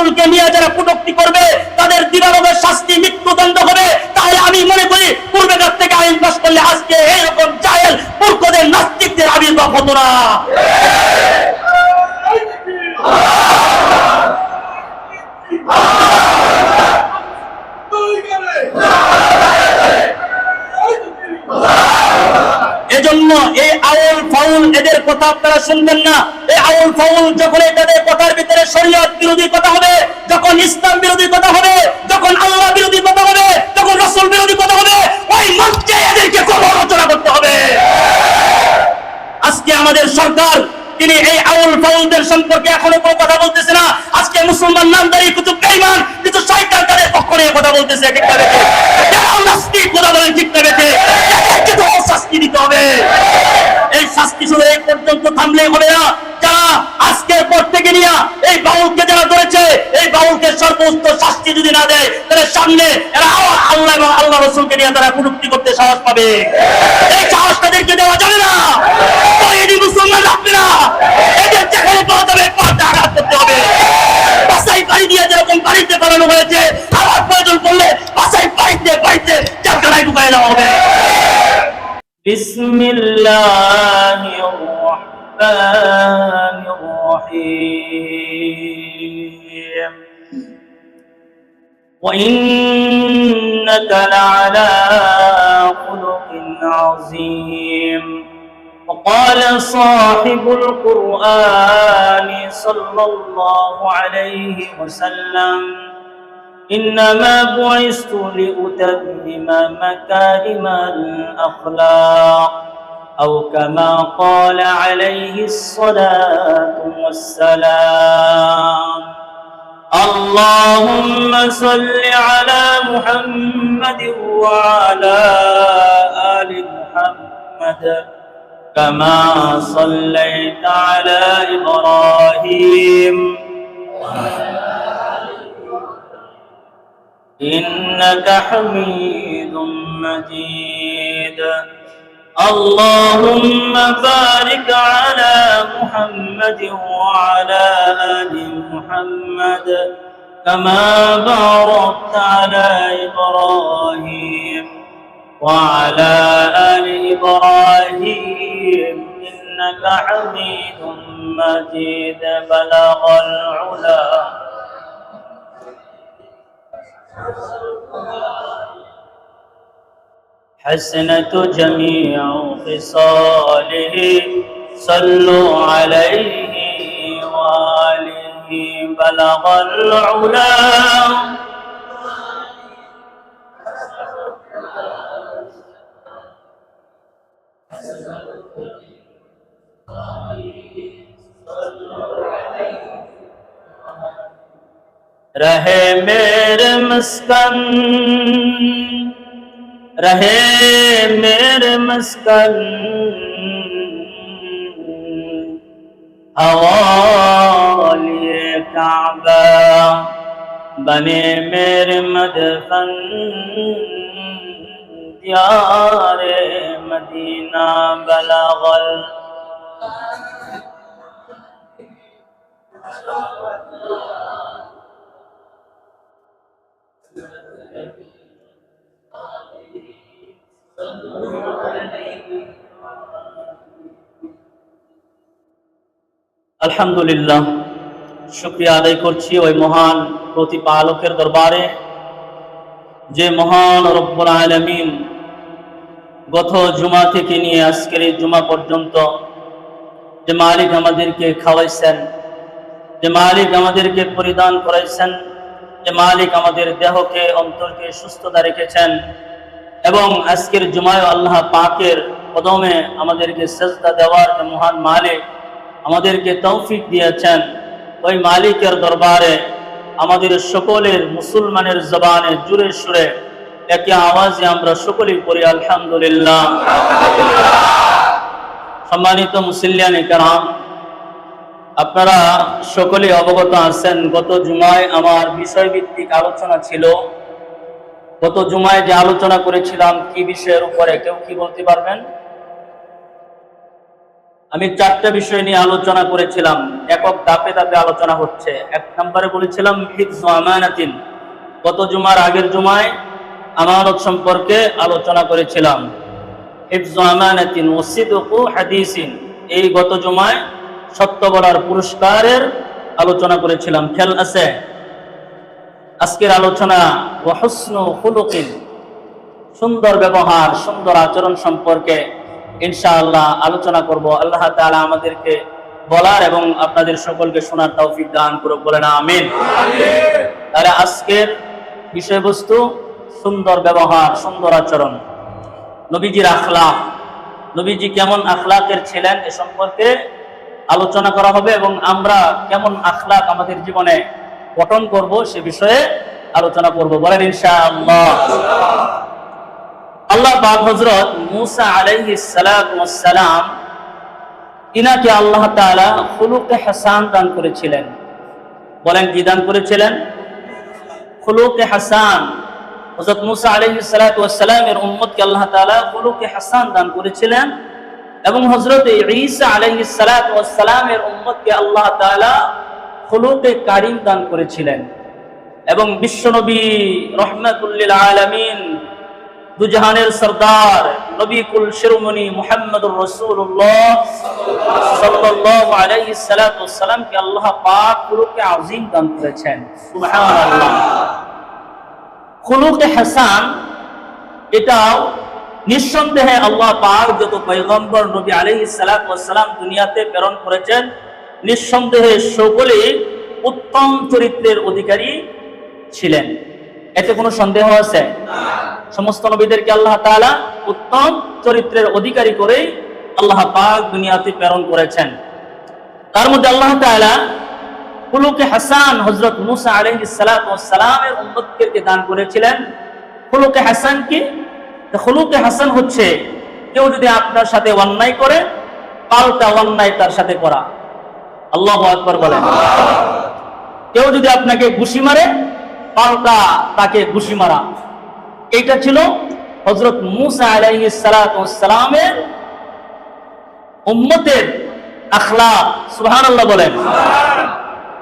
মুসলমানকে নিয়ে যারা কটূক্তি করবে তাদের দিবালোকের শাস্তি মৃত্যুদণ্ড হবে। তাহলে আমি মনে করি পূর্বেকার থেকে আইন পাস করলে আজকে এইরকম জাহেল মূর্খদের নাস্তিকদের আবির্ভাব হতো না। এজন্য এই আউল ফাউল এদের কথা আপনারা শুনবেন না। এই আউল ফাউল যখন এদের কথার ভিতরে শরীয়ত বিরোধী কথা হবে, যখন ইসলাম বিরোধী কথা হবে, যখন আল্লাহ বিরোধী কথা হবে, যখন রাসূল বিরোধী কথা হবে, ওই মঞ্চে এদেরকে সমালোচনা করতে হবে। আজকে আমাদের সরকার তিনি এই আউল ফাউলদের সম্পর্কে এখনো কোনো কথা বলতেছে না। আজকে মুসলমান নামদারি কিছু বেঈমান কিছু শয়তান তাদের পক্ষ নিয়ে কথা বলতেছে, ঠিক না বেঠে? যারা নাস্তিক কথা বলেন, ঠিক না বেঠে? এদেরকে তো শাস্তি দিতে হবে। এই শাস্তি শুধু এই পর্যন্ত থামলেই হবে না। যারা আজকের পর থেকে নিয়ে এই বাউলকে যারা ধরেছে, এই বাউলকে সর্বোচ্চ শাস্তি যদি না দেয় তাহলে সামনে এরা আল্লাহ এবং আল্লাহ রাসূলকে নিয়ে তারা কটূক্তি করতে সাহস পাবে। এই সাহস তাদেরকে দেওয়া যাবে না। মুসলমান রাখবে না। এদের যেখানে পাওয়া যাবে পর্দা আঘাত করতে হবে। বাসাই বাড়ি দিয়ে যেরকম বাড়িতে বানানো হয়েছে, আবার প্রয়োজন পড়লে বাসাই বাড়িতে চারখানায় ঢুকাই দেওয়া হবে। বিসমিল্লাহির রহমানির রহিম। وإنك لعلى خلق عظيم. وقال صاحب القرآن صلى الله عليه وسلم إنما بعثت لأتمم مكارم الأخلاق أو كما قال عليه الصلاة والسلام. اللهم صل على محمد وعلى آل محمد كما صليت على إبراهيم إنك حميد مجيد. اللهم بارك على محمد وعلى آل محمد كما باركت على إبراهيم وعلى آل إبراهيم إنك حميد مجيد. بلغ العلا حسنة جميع خصاله صلوا عليه وآله. بلغ العلا रहे मेरे मस्कन, रहे मेरे मस्कन हवालिए काबा, बने मेरे मदफन दियारे मदीना. बलगल আলহামদুলিল্লাহ, শুকরিয়া আদায় করছি ওই মহান প্রতিপালকের দরবারে যে মহান রব্বুল আলামিন গত জুমা থেকে নিয়ে আজকের এই জুমা পর্যন্ত যে মালিক আমাদেরকে খাওয়াইছেন, যে মালিক আমাদেরকে পরিধান করাইছেন, যে মালিক আমাদের দেহকে অন্তরকে সুস্থতা রেখেছেন এবং আজকের জুমায় আল্লাহ পাকের কদমে আমাদেরকে সেজদা দেওয়ার যে মহান মালিক আমাদেরকে তৌফিক দিয়েছেন, ওই মালিকের দরবারে আমাদের সকলের মুসলমানের জবানে জুড়ে সুরে একই আওয়াজে আমরা সকলেই পড়ি আলহামদুলিল্লাহ। সম্মানিত মুসল্লিয়ানে কেরাম, আপনারা সকলেই অবগত আছেন গত জুমায় আমার বিষয়ভিত্তিক আলোচনা ছিল। গত জুমায় যে আলোচনা করেছিলাম কি বিষয়ের উপরে, কেউ কি বলতে পারবেন? আমি চারটা বিষয় নিয়ে আলোচনা করেছিলাম, একক ধাপে ধাপে আলোচনা হচ্ছে। এক নম্বরে বলেছিলাম হিফজ আমানাতিন, গত জুমার আগের জুমায় আমানত সম্পর্কে আলোচনা করেছিলাম। হিফজ আমানাতিন ওয়া সিদকু হাদিসিন, এই গত জুমায় সত্য বলার পুরস্কারের আলোচনা করেছিলাম, খেয়াল আছে? আজকের আলোচনা ওয়া হুসনু খুলুকিন, সুন্দর ব্যবহার সুন্দর আচরণ সম্পর্কে ইনশাআল্লাহ আলোচনা করব। আল্লাহ তাআলা আমাদেরকে বলার এবং আপনাদের সকলকে শোনার তৌফিক দান করুক, বলেন আমিন। তাহলে আজকের বিষয়বস্তু সুন্দর ব্যবহার সুন্দর আচরণ, নবীজির আখলাক, নবীজি কেমন আখলাকের ছিলেন এ সম্পর্কে আলোচনা করা হবে এবং আমরা কেমন আখলাক আমাদের জীবনে গঠন করব সে বিষয়ে আলোচনা করব, বলেন ইনশাআল্লাহ। আল্লাহ পাক হযরত মূসা আলাইহিস সালাতু ওয়াস সালাম, ইনাকে আল্লাহ তাআলা খুলুকে হাসান দান করেছিলেন। বলেন কি দান করেছিলেন? খুলুকে হাসান। হযরত মূসা আলাইহিস সালাতু ওয়াস সালামের উম্মতকে আল্লাহ তাআলা খুলুকে হাসান দান করেছিলেন এবং হযরত ঈসা আলাইহিস সালাতু ওয়াস সালামের উম্মতকে আল্লাহ তাআলা খুলুকে কারীম দান করেছিলেন। এবং বিশ্বনবী রাহমাতুল লিল আলামিন, দুজাহানের সরদার নবী কুল শিরোমণি মুহাম্মদুর রাসূলুল্লাহ সাল্লাল্লাহু আলাইহি সাল্লাতু ওয়াস সালামকে আল্লাহ পাক খুলুকে আযীম দান করেছেন। সুবহানাল্লাহ। খুলুকে হাসান, এটাও নিঃসন্দেহে আল্লাহ পাক যত পয়গম্বর নবী আলাইহিস সালাতু ওয়াস সালাম দুনিয়াতে প্রেরণ করেছেন, নিঃসন্দেহে সকলেই উত্তম চরিত্রের অধিকারী ছিলেন, এতে কোনো সন্দেহ আছে? সমস্ত নবীদেরকে আল্লাহ তাআলা উত্তম চরিত্রের অধিকারী করে আল্লাহ পাক দুনিয়াতে প্রেরণ করেছেন। তার মধ্যে আল্লাহ তাআলা খুলুকে হাসান হযরত মূসা আলাইহিস সালাতু ওয়াস সালামের উম্মতকে দান করেছিলেন। খুলুকে হাসান কি? খুলুকে হাসান হচ্ছে কেউ যদি আপনার সাথে অন্যায় করে, পাল্টা অন্যায় তার সাথে করা। আল্লাহু আকবার বলেন। কেউ যদি আপনাকে ঘুষি মারে, পাল্টা তাকে ঘুষি মারা। এটা ছিল হযরত মূসা আলাইহিস সালাতু ওয়াস সালামের উম্মতের আখলাক। সুবহানাল্লাহ বলেন।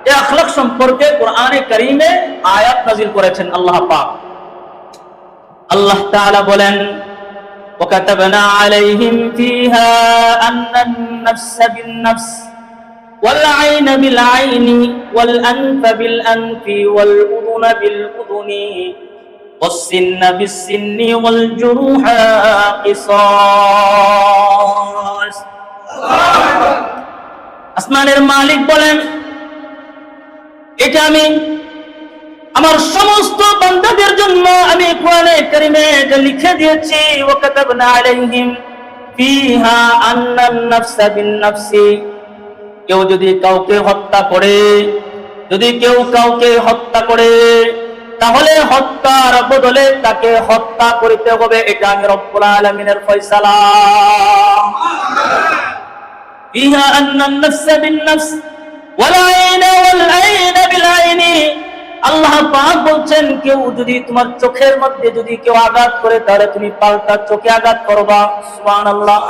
এই আখলাক সম্পর্কে কোরআনে কারীমে আয়াত নাযিল করেছেন আল্লাহ পাক। আল্লাহ তাআলা বলেন, وَكَتَبْنَا عَلَيْهِمْ فِيهَا أَنَّ النَّفْسَ بِالنَّفْسِ وَالْعَيْنَ بِالْعَيْنِ وَالْأَنفَ بِالْأَنفِ وَالْأُذُنَ بِالْأُذُنِ وَالسِّنَّ بِالسِّنِّ وَالْجُرُوحَ قِصَاص। আসমানের মালিক বলেন, এটা আমি আমার সমস্ত বান্দাদের জন্য আমি কোরআনে কারীমে এটা লিখে দিয়েছি। ওয়াকাতাবনা আলাইহিম ফিহা আন্নান নাফসা বিন নাফসি, কেউ যদি কাউকে হত্যা করে, যদি কেউ কাউকে হত্যা করে, তাহলে হত্যার বদলে তাকে হত্যা করতে হবে, এটা আমি রব্বুল আলামিনের ফয়সালা। ফিহা আন্নান নাফসা বিন নাফস ওয়াল আইনা ওয়াল আইনা বিল আইনি। আল্লাহ পাক বলছেন, কেউ যদি তোমার চোখের মধ্যে যদি কেউ আঘাত করে, তাহলে তুমি পাল্টা চোখে আঘাত করবা। সুবহানাল্লাহ।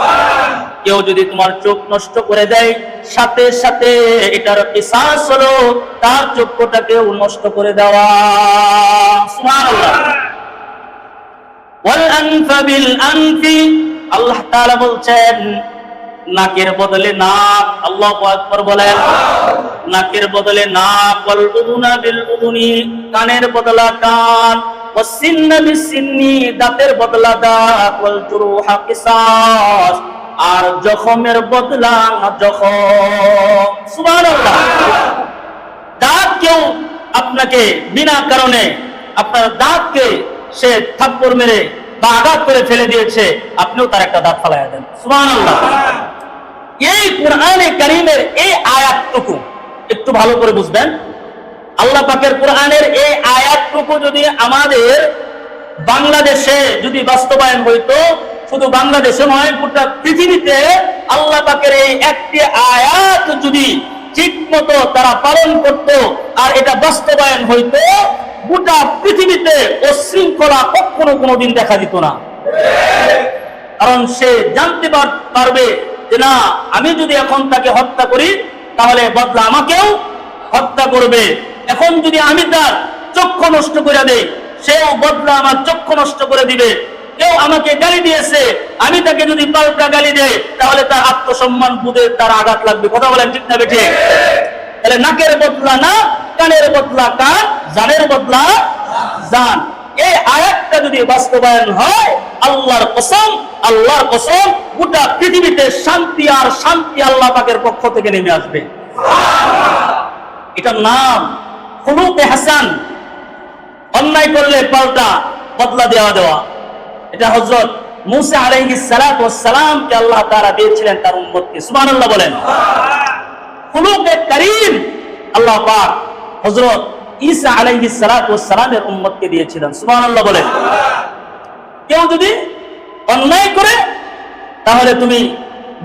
কেউ যদি তোমার চোখ নষ্ট করে দেয়, সাথে সাথে এটার কিসাস হলো তার চক্ষুটাকেও নষ্ট করে দেওয়া। সুবহানাল্লাহ। ওয়াল আনফা বিল আনফি, আল্লাহ তাআলা বলছেন নাকের বদলে নাক। আল্লাহু আকবার বলেন। নাকের বদলে নাক। ওয়াল উযুনা বিল উযুনি, কানের বদলা কান। ওয়াস সিন্না বিস সিন্নি, দাঁতের বদলা দাঁত। ওয়াল জুরুহা কিসাস, আর জখমের বদলা জখম। সুবহানাল্লাহ। দাঁত কেউ আপনাকে বিনা কারণে আপনার দাঁতকে সে থাপ্পড় মেরে বা আঘাত করে ফেলে দিয়েছে, আপনিও তার একটা দাঁত ফালাইয়া দেন। সুবহানাল্লাহ। এই কোরআনে কারীমের এই আয়াতটুকু একটু ভালো করে বুঝবেন। আল্লাহ পাকের কোরআনের এই আয়াতটুকু যদি আমাদের বাংলাদেশে যদি বাস্তবায়ন হইতো, শুধু বাংলাদেশে নয় গোটা পৃথিবীতে আল্লাহ পাকের এই একটি আয়াত যদি ঠিক মতো তারা পালন করত আর এটা বাস্তবায়ন হইতো, গোটা পৃথিবীতে উশৃঙ্খলা কখনো কোনোদিন দেখা দিত না। কারণ সে জানতে পারবে যে না, আমি যদি এখন তাকে হত্যা করি তাহলে বদলা আমাকেও হত্যা করবে। এখন যদি আমি তার চক্ষু নষ্ট করে দেই, সেও বদলা আমার চক্ষু নষ্ট করে দিবে। কেউ আমাকে গালি দিয়েছে, আমি তাকে যদি পাল্টা গালি দেই তাহলে তার আত্মসম্মান বোধে তার আঘাত লাগবে। কথা বলেন ঠিক না বেঠিক? তাহলে নাকের বদলা না, কানের বদলা কান, জানের বদলা জান। এই আয়াতটা যদি বাস্তবায়ন হয়, আল্লাহর কসম গোটা পৃথিবীতে শান্তি আর শান্তি আল্লাহ পাকের পক্ষ থেকে নেমে আসবে। এটার নাম খুলুকে হাসান। অন্যায় করলে পাল্টা বদলা দেওয়া। এটা হযরত মূসা আলাইহিস সালাতু ওয়াস সালামকে আল্লাহ তাআলা দিয়েছিলেন তার উম্মতকে। সুবহানাল্লাহ বলেন। খুলুকে কারীম আল্লাহ পাক হযরত ঈসা আলাইহিস সালাতু ওয়াস সালামের উম্মতকে দিয়েছিলেন। সুবহানাল্লাহ বলেন। কেউ যদি অন্যায় করে তাহলে তুমি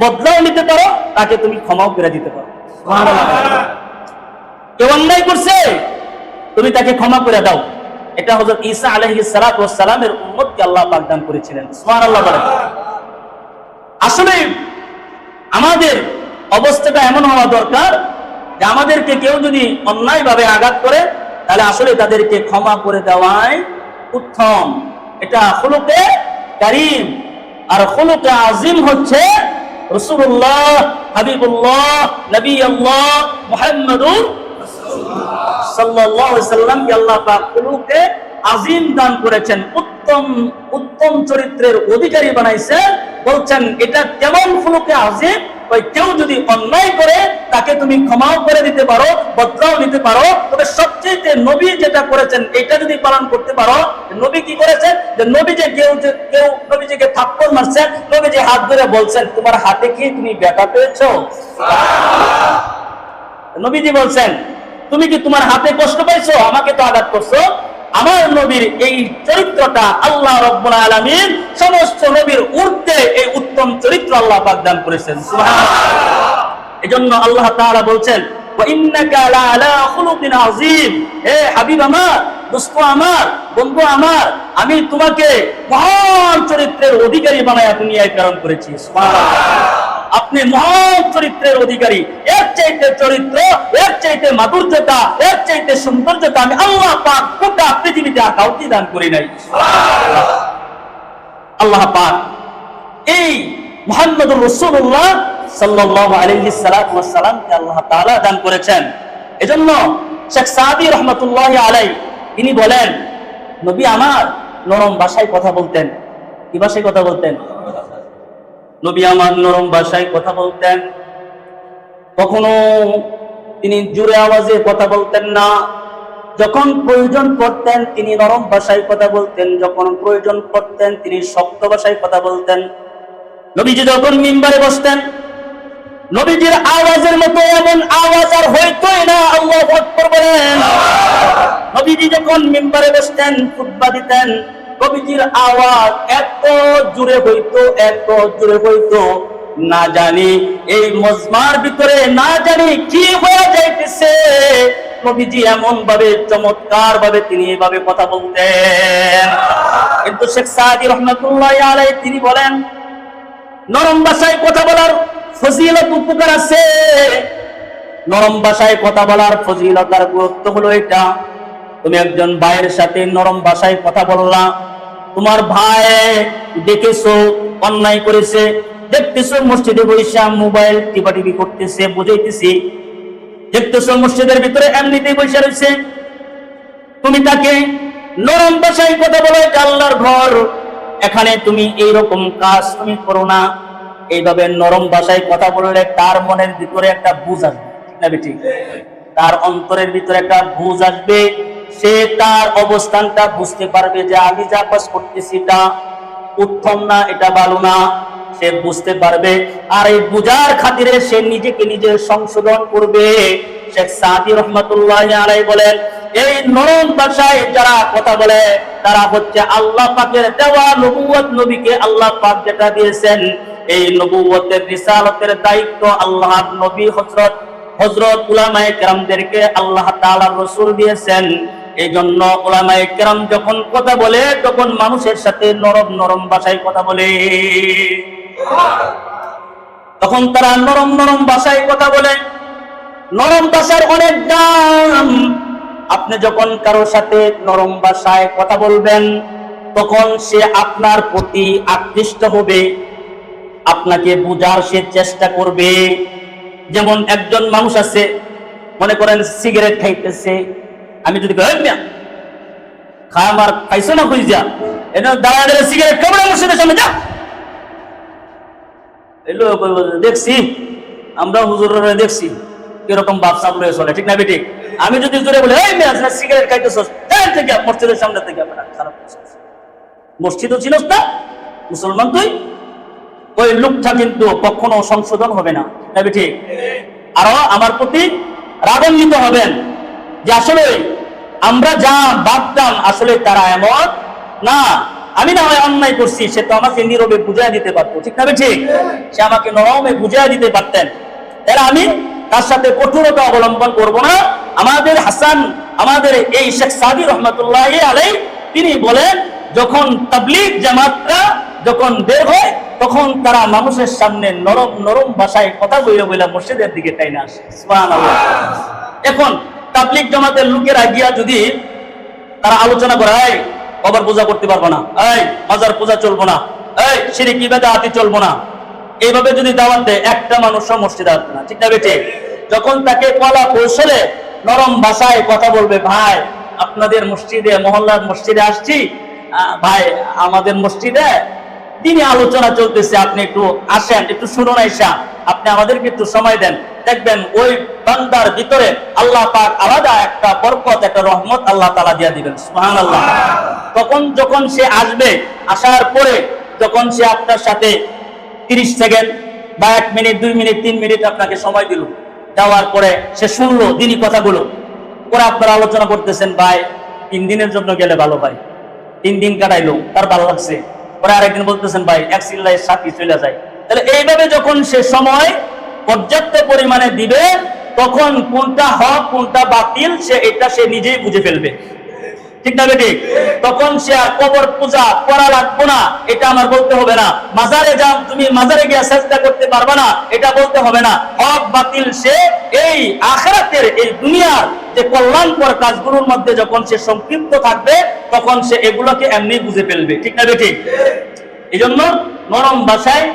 বদলাও নিতে পারো, তাকে তুমি ক্ষমাও করে দিতে পারো। সুবহানাল্লাহ। কেউ অন্যায় করছে, তুমি তাকে ক্ষমা করে দাও। এটা হযরত ঈসা আলাইহিস সালাতু ওয়াস সালামের উম্মতকে আল্লাহ পাক দান করেছিলেন। সুবহানাল্লাহ বলেন। আসলে আমাদের অবস্থাটা এমন হওয়া দরকার যে আমাদেরকে কেউ যদি অন্যায়ভাবে আঘাত করে তাহলে আসলে তাদেরকে ক্ষমা করে দেওয়াই উত্তম। এটা খুলুকে কারীম। আর খুলুকে আযীম হচ্ছে রাসূলুল্লাহ, হাবিবুল্লাহ, নবী আল্লাহ মুহাম্মদুর সাল্লাল্লাহু আলাইহি ওয়াসাল্লামকে আল্লাহ পাক খুলুকে আযীম দান করেছেন, উত্তম চরিত্রের অধিকারী বানাইছেন। বলছেন এটা কেমন খুলুকে আযীম? ওই কেউ যদি অন্যায় করে তাকে তুমি ক্ষমাও করে দিতে পারো, বদলাও নিতে পারো। তবে সবচেয়ে নবী যেটা করেছেন এটা যদি পালন করতে পারো। নবী কি করেছেন? যে নবী যে কেউ নবীজিকে থাপ্পড় মারছেন, নবীজি হাত ধরে বলছেন তোমার হাতে কি তুমি ব্যথা পেয়েছো? নবীজি বলছেন তুমি কি তোমার হাতে কষ্ট পাইছো? আমাকে তো আঘাত করছো। আমার নবীর এই চরিত্রটা আল্লাহ রাব্বুল আলামিন সমস্ত নবীর ঊর্ধ্বে এই উত্তম চরিত্র আল্লাহ পাক দান করেছেন। সুবহানাল্লাহ। এজন্য আল্লাহ তাআলা বলছেন ওয়া ইন্নাকা লা আলা খুলুকিন আযীম। হে হাবিব আমার, দোস্ত আমার, বন্ধু আমার, আমি তোমাকে মহান চরিত্রের অধিকারী বানায়া দুনিয়ায় প্রেরণ করেছি। সুবহানাল্লাহ। আপনি মহান চরিত্রের অধিকারী। এর চাইতে চরিত্র, এর চাইতে মাধুর্যতা, এর চাইতে সৌন্দর্যতা আমি আল্লাহ পাক গোটা পৃথিবীতে আর কাউকে দান করি নাই। আল্লাহ পাক এই মুহাম্মদুর রাসূলুল্লাহ সাল্লাল্লাহু আলাইহি ওয়াসাল্লামকে আল্লাহ তাআলা দান করেছেন। এজন্য শেখ সাদি রাহমাতুল্লাহি আলাইহি তিনি বলেন নবী আমার নরম ভাষায় কথা বলতেন। কি ভাষায় কথা বলতেন? নবী আমার নরম ভাষায় কথা বলতেন। কখনো তিনি জোরে আওয়াজে কথা বলতেন না। যখন প্রয়োজন পড়তেন তিনি নরম ভাষায় কথা বলতেন, যখন প্রয়োজন পড়তেন তিনি শক্ত ভাষায় কথা বলতেন। নবীজি যখন মিম্বারে বসতেন, নবীজির আওয়াজের মতো এমন আওয়াজ আর হইতোই না। আল্লাহু আকবার বলেন। নবীজি যখন মিম্বারে বসতেন, খুতবা দিতেন, নবীজির আওয়াজ এত জোরে হইতো না জানি এই মজমার ভিতরে না জানি কি হয়ে যাইতেছে। নবীজি এমন ভাবে চমৎকার ভাবে তিনি এইভাবে কথা বলতেন। কিন্তু শেখ সাদি রাহমাতুল্লাহি আলাইহি তিনি বলেন নরম ভাষায় কথা বলার ফজিলত উপকার আছে। নরম ভাষায় কথা বলার ফজিলত আর গুরুত্ব হলো এটা, তুমি একজন ভাইয়ের সাথে নরম ভাষায় কথা বললা, তোমার ভাই দেখেছো অন্যায় করেছে, দেখতেছো মসজিদে বসে মোবাইল টিপাটিপি করতেছে, বুঝাইতেছি, দেখতেছো মসজিদের ভিতরে এমনিতেই বসে রয়েছে, তুমি তাকে নরম ভাষায় কথা বলো, এটা আল্লাহর ঘর, এখানে তুমি এইরকম কাজ তুমি করো না। এইভাবে নরম ভাষায় কথা বললে তার মনের ভিতরে একটা বুঝ আসবে, ঠিক না বেঠিক? তার অন্তরের ভিতরে একটা বুঝ আসবে, সে তার অবস্থানটা বুঝতে পারবে যে আমি যা কাজ করতেছি এটা উত্তম না, এটা ভালো না, সে বুঝতে পারবে। আর এই বুঝার খাতিরে সে নিজেকে নিজে সংশোধন করবে। শেখ সাদি রহমাতুল্লাহি আলাইহি বলেন এই নরম ভাষায় যারা কথা বলে তারা হচ্ছে আল্লাহ পাকের দেওয়া নবুয়ত, নবীকে আল্লাহ পাক যেটা দিয়েছেন এই নবুয়তের রিসালাতের দায়িত্ব আল্লাহর নবী হযরত উলামায়ে কেরামদেরকে আল্লাহ তাআলার রাসূল দিয়েছেন। এই জন্য উলামায়ে কেরাম যখন কথা বলে তখন মানুষের সাথে নরম নরম ভাষায় কথা বলে। তখন তারা নরম নরম ভাষায় কথা বলে। নরম ভাষার অনেক দাম। আপনি যখন কারোর সাথে নরম ভাষায় কথা বলবেন, তখন সে আপনার প্রতি আকৃষ্ট হবে, আপনাকে বোঝার সে চেষ্টা করবে। যেমন একজন মানুষ আছে, মনে করেন সিগারেট খাইতেছে, আমি যদি খা আমার খাইছো না খুঁজ যা এটা দাঁড়া সিগারেট খাবো না মসজিদের সামনে যা, এলো দেখছি আমরা হুজুররা দেখছি কিরকম বাপ সামনে চলে, ঠিক না বেটি? আমি যদি জোরে বলি এই মেয়ে সিগারেট খাইতেছস থেকে মসজিদের সামনে থেকে, খারাপ মসজিদও চিনস না, মুসলমান তুই, ওই লোকটা কিন্তু কখনো সংশোধন হবে না, ঠিক না বেটি? আরো আমার প্রতি রাগান্বিত হবেন যে আসলে আমরা যা ভাবতাম আসলে তারা এমন না। আমি না হয় অন্যায় করছি, সে তো আমাকে নীরবে বুঝাই দিতে পারতো, ঠিক না ঠিক? সে আমাকে নরমে বুঝাই দিতে পারতেন, তাহলে আমি তার সাথে কঠোরতা অবলম্বন করব না। আমাদের হাসান, আমাদের এই শেখ সাদি রহমতুল্লাহ আলাইহি তিনি বলেন, যখন তাবলীগ জামাতরা যখন বের হয়, তখন তারা মানুষের সামনে নরম নরম ভাষায় কথা বলে বলে মসজিদের দিকে টাইনা আসে। সুবহানাল্লাহ। এখন তাবলীগ জামাতের লোকেরা গিয়া যদি তারা আলোচনা করে, এই কবর পূজা করতে পারবো না, এই মাজার পূজা চলবো না, এই শিরকি বিদআতি চলবো না, এইভাবে যদি দাওয়াত দেয়, একটা মানুষ মসজিদে আসবে না, ঠিক না বেটে? যখন তাকে কলা কৌশলে নরম ভাষায় কথা বলবে, ভাই আপনাদের মসজিদে, মহল্লার মসজিদে আসছি, ভাই আমাদের মসজিদে দিনে আলোচনা চলতেছে, আপনি একটু আসেন, একটু শুনুন, আইসা আপনি আমাদেরকে একটু সময় দেন, দেখবেন ওই বান্দার ভিতরে আল্লাহ পাক আলাদা একটা বরকত, একটা রহমত আল্লাহ তাআলা দিয়ে দিবেন। সুবহানাল্লাহ। তখন যখন সে আসবে, আসার পরে যখন সে আপনার সাথে 30 সেকেন্ড বা 1 মিনিট 2 মিনিট 3 মিনিট আপনাকে সময় দিল, দেওয়ার পরে সে শুনলো দিনই কথাগুলো, পরে আপনারা আলোচনা করতেছেন, ভাই 3 দিনের জন্য গেলে ভালো, ভাই 3 দিন কাটাইলো, তার ভালো লাগছে, পরে আরেকদিন বলতেছেন ভাই এক চিল্লায় সাথী চলে যায়। তাহলে এইভাবে যখন সে সময় পর্যাপ্ত পরিমাণে দিবে, তখন কোনটা হক কোনটা বাতিল সে নিজেই বুঝে ফেলবে, ঠিক না বেটি? তখন সে আর কবর পূজা করা লাগবে না, এটা আমার বলতে হবে না, মাজারে যাও তুমি মাজারে গিয়ে সাজদা করতে পারবে না, এটা বলতে হবে না। হক বাতিল সে এই আখিরাতের, এই দুনিয়ার যে কল্যাণকর কাজগুলোর মধ্যে যখন সে সম্পৃক্ত থাকবে, তখন সে এগুলোকে এমনি বুঝে ফেলবে, ঠিক না বেটি? এই জন্য নরম ভাষায়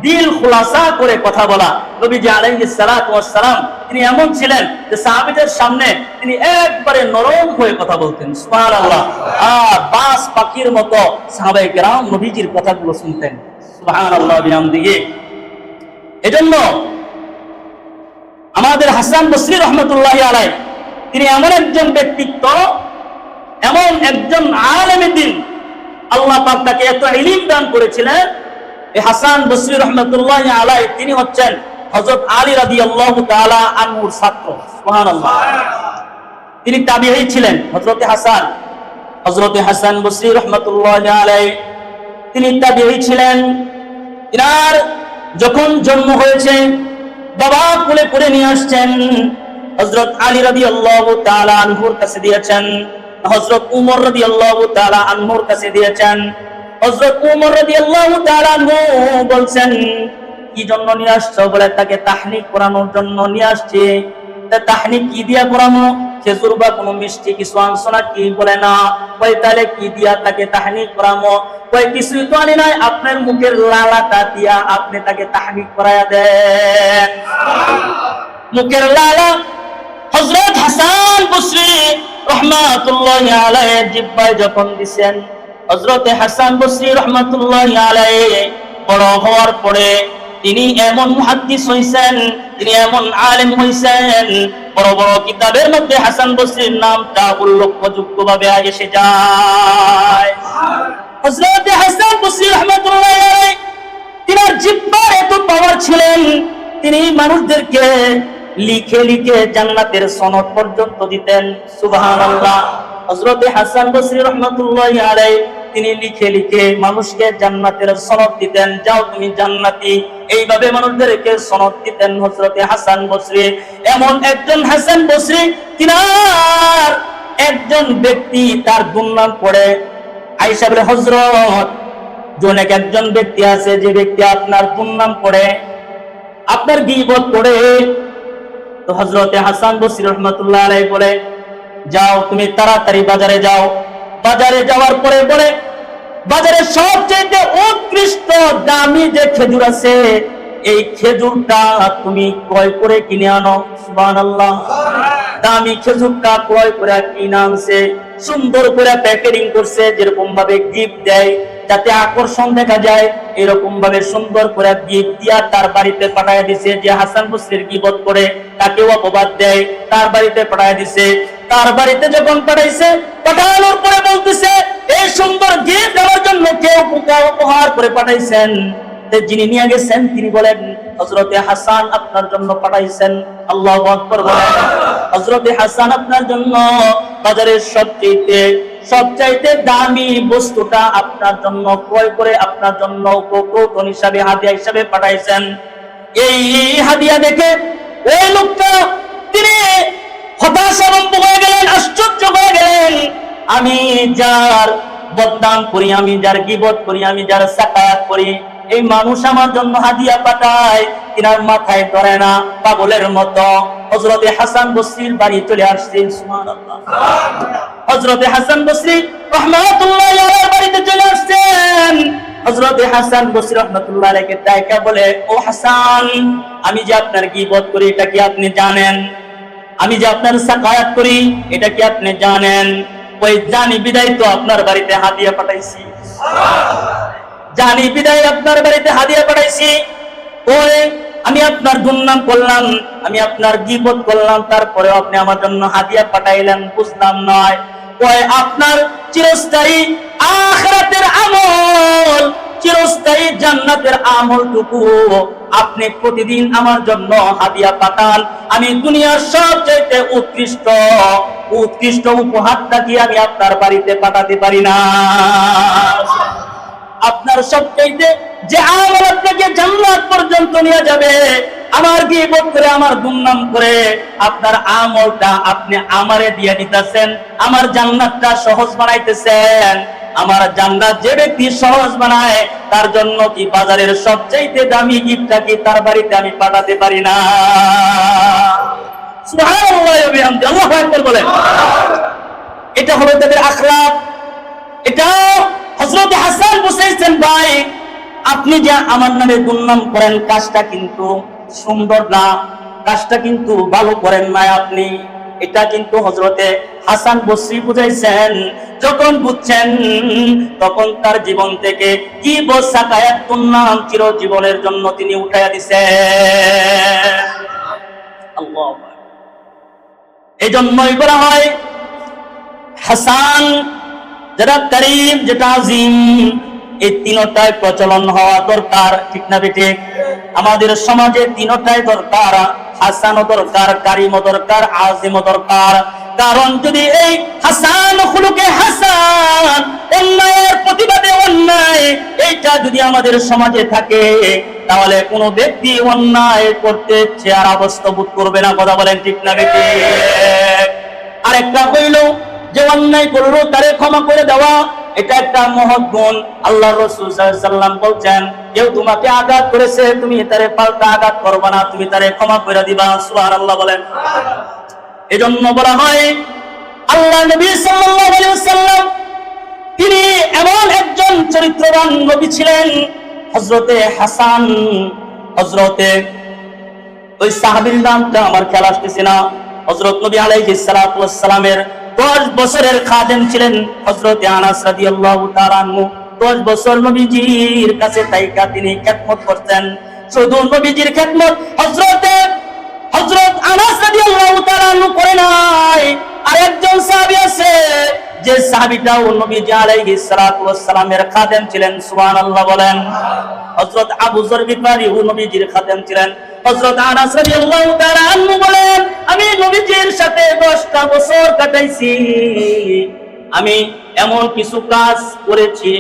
দিল খুলাসা করে কথা বলা। নবীজি আলাইহিস সালাতু ওয়াস সালাম তিনি এমন ছিলেন যে সাহাবীদের সামনে তিনি একবারে নরম হয়ে কথা বলতেন। সুবহানাল্লাহ। আর বাস পাখির মতো সাহাবায়ে কেরাম নবীজির কথাগুলো শুনতেন। সুবহানাল্লাহ বিহামদিহি। এজন্য আমাদের হাসান বসরি রাহমাতুল্লাহি আলাইহি তিনি এমন একজন ব্যক্তিত্ব, এমন একজন আলেমে দ্বীন, আল্লাহ পাক তাকে এত ইলম দান করেছিলেন। এই হাসান বসরি রাহমাতুল্লাহি আলাইহি তিনি হচ্ছেন হযরত আলী রাদিয়াল্লাহু তাআলা আনহুর ছাত্র। সুবহানাল্লাহ। তিনি তাবিঈ ছিলেন। হযরত হাসান বসরি রাহমাতুল্লাহি আলাইহি তিনি তাবিঈ ছিলেন। ইনার যখন জন্ম হয়েছে, বাবা কোলে করে নিয়ে আসছেন, হযরত আলী রাদিয়াল্লাহু তাআলা আনহুর কাছে দিয়েছেন, হযরত উমর রাদিয়াল্লাহু তাআলা আনহুর কাছে দিয়েছেন। হযরত উমর রাদিয়াল্লাহু তাআলা আনহু বলছেন, কি জন্য নিয়ে আসছো? বলে তাকে তাহনিক করানোর জন্য নিয়ে আসছে। তা তাহনিক কি দিয়া করানো? খেজুর বা কোনো মিষ্টি কিছু আনছো না? কি বলে না। কই তাহলে কি দিয়া তাকে তাহনিক করামো? কই কিছুই তো আনি নাই, আপনার মুখের লালাটা দিয়া আপনি তাকে তাহনিক করায়া দেন। মুখের লালা হযরত হাসান বসরি রাহমাতুল্লাহি আলাইহি জিব্বায় যখন দিবেন, হযরত হাসান বসরি রাহমাতুল্লাহি আলাইহি বড় হওয়ার পরে তিনি এমন মুহাদ্দিস হইছেন, তিনি এমন আলেম হইছেন, বড় বড় কিতাবের মধ্যে হাসান বসরির নামটা উল্লেখযোগ্যভাবে এসে যায়। হযরত হাসান বসরি রাহমাতুল্লাহি আলাইহি তিনার জিহ্বার এত পাওয়ার ছিলেন, তিনি মানুষদেরকে লিখে লিখে জান্নাতের সনদ পর্যন্ত দিতেন। সুবহানাল্লাহ। হযরত হাসান বসরি রাহমাতুল্লাহি আলাইহি তিনি লিখে লিখে মানুষকে জান্নাতের সনদ দিতেন, যাও তুমি জান্নাতি, এইভাবে মানুষদেরকে সনদ দিতেন হযরত হাসান বসরি। এমন একজন হাসান বসরি, তিনার একজন ব্যক্তি তার দুর্নাম পড়ে আয়েশা বলে, হযরত অনেক একজন ব্যক্তি আছে যে ব্যক্তি আপনার দুর্নাম পড়ে, আপনার গীবত করে। তো হযরতে হাসান বসরি রাহমাতুল্লাহ আলাইহি বলে, যাও তুমি তাড়াতাড়ি বাজারে যাও। বাজারে যাওয়ার পরে বলে, বাজারে সবচেয়ে উৎকৃষ্ট দামি যে খেজুর আছে, এই খেজুরটা তুমি ক্রয় করে কিনে আনো। সুবহানাল্লাহ। দামি খেজুরটা ক্রয় করে কিনে আনছে, সুন্দর করে প্যাকেজিং করছে, যেরকম ভাবে গিফট দেয় যাতে আকর্ষণ দেখা যায়, এরকম ভাবে সুন্দর করে গিফট দিয়া তার বাড়িতে পাঠায় দিছে। যে হাসান বসরির গীবত করে তাকে অপবাদ দেয়, তার বাড়িতে পাঠায় দিছে। তার বাড়িতে যখন পাঠাইছে, পাঠানোর পরে বলতেছে, এই সুন্দর গিফট আমার জন্য কেউ উপহার করে পাঠাইছেন। যিনি নিয়ে গেছেন তিনি বলেন, হযরতে হাসান আপনার জন্য পাঠাইছেন। আল্লাহু আকবার বলেন। হযরতে হাসান আপনার জন্য বাজারের সবচাইতে দামি বস্তুটা আপনার জন্য ক্রয় করে আপনার জন্য উপকৌটন হিসাবে, হাদিয়া হিসাবে পাঠাইছেন। এই হাদিয়া দেখে ওই লোকটা তিনি হতাশারম্ভ হয়ে গেলেন, আশ্চর্য হয়ে গেলেন। আমি যার বদনাম করি, আমি যার গীবত করি, আমি যার সাকায়াত করি, এই মানুষ আমার জন্য হাদিয়া পাঠায়, তিনার মাথায় ধরে না, পাগলের মতো। হযরতে হাসান বসরির বাড়ি চলে আসছেন। সুবহানাল্লাহ। হযরতে হাসান বসরি রাহমাতুল্লাহি আলাইহির বাড়িতে চলে আসছেন। হযরতে হাসান বসরি রাহমাতুল্লাহি আলাইহিকে ডাইকা বলে, ও হাসান, আমি যে আপনার গীবত করি এটা কি আপনি জানেন? আমি যে আপনার সাকায়াত করি এটা কি আপনি জানেন? ওই জানি বিদায় তো আপনার বাড়িতে হাদিয়া পাঠাইছি। জানি বিদায় আপনার বাড়িতে হাদিয়া পাঠাইছি। ওই আমি আপনার দুর্নাম করলাম, আমি আপনার গীবত করলাম, তারপরে আপনি আমার জন্য হাদিয়া পাঠাইলেন, বুঝলাম নয়। ওই আপনার চিরস্থায়ী আখিরাতের আমল, চিরস্থায়ী জান্নাতের আমলটুকু আপনি প্রতিদিন আমার জন্য হাদিয়া পাঠান। আমি দুনিয়ার সবচেয়ে উৎকৃষ্ট উপহারটা কি আমি আপনার বাড়িতে পাঠাতে পারি না? আপনার সবচাইতে যে আমল আপনাকে জান্নাত পর্যন্ত নিয়ে যাবে, আমার গীবত করে, আমার দুর্নাম করে আপনার আমলটা আপনি আমারে দিয়ে দিতেছেন, আমার জান্নাতটা সহজ বানাইতেছেন। আমার জান্নাত যে ব্যক্তি সহজ বানায়, তার জন্য কি বাজারের সবচাইতে দামি গিফটটা কি তার বাড়িতে আমি পাঠাতে পারি না? সুবহানাল্লাহ ওয়া বিহামদিহি, আল্লাহু আকবার বলেন। এটা হলো তাদের আখলাক। এটা হযরত হাসান বলছেন, ভাই আপনি যে আমার নামে দুর্নাম করেন, কাজটা কিন্তু সুন্দর না, কাজটা কিন্তু ভালো করেন না আপনি। এটা কিন্তু হযরতে হাসান বসরি বুঝাইছেন। যখন বুঝছেন তখন তার জীবন থেকে কি সাকায়াত দুর্নাম চিরজীবনের জন্য তিনি উঠাইয়া দিছেন। আল্লাহু আকবার। এজন্যই বলা হয় হাসান যেটা করিম, যেটা আজিম, এই তিনটাই প্রচলন হওয়া দরকার, ঠিক না বেঠিক? আমাদের সমাজে তিনটাই দরকার, হাসানও দরকার, কারিমও দরকার, আজিমও দরকার। কারণ যদি এই হাসান খুলুকে হাসান, অন্যায়ের প্রতিবাদে অন্যায়, এইটা যদি আমাদের সমাজে থাকে, তাহলে কোনো ব্যক্তি অন্যায় করতে চেয়ার অবস্থা বোধ করবে না। কথা বলেন ঠিক না বেঠিক? আরেকটা হইল যে অন্যায় করলো তারে ক্ষমা করে দেওয়া, এটা একটা মহৎ গুণ। আল্লাহর রাসূল সাল্লাল্লাহু আলাইহি ওয়াসাল্লাম বলছেন, কেউ তোমাকে আঘাত করেছে, তুমি তারে পাল্টা আঘাত করবে না, তুমি তারে ক্ষমা করে দিবা। সুবহানাল্লাহ বলেন। এজন্য বলা হয় আল্লাহ নবী সাল্লাল্লাহু আলাইহি ওয়াসাল্লাম তিনি এমন একজন চরিত্রবান নবী ছিলেন। হযরতে হাসান, হযরতে ওই সাহাবীর নামটা আমার খেয়াল আসতেছে না, হযরত নবী আলাইহিস সালাতু ওয়াস সালামের 10 বছরের খাদেম ছিলেন হযরত আনাস রাদিয়াল্লাহু তাআলা আনহু। 10 বছর নবীজির কাছে তাইকা তিনি খেদমত করতেন। শুধু নবীজির খেদমত হযরত আনাস রাদিয়াল্লাহু তাআলা আনহু করে নাই, আরেকজন সাহাবী আছে যে সাহাবীটাও নবীজি আলাইহিস সালাতু ওয়াস সালামের খাদেম ছিলেন। সুবহানাল্লাহ বলেন। হযরত আবু যর গিফারী নবীজির খাদেম ছিলেন। হযরত আনাস রাদিয়াল্লাহু তাআলা আনহু বলেন, আমি নবীজির সাথে 10টা বছর কাটাইছি, আমি এমন কিছু কাজ করেছি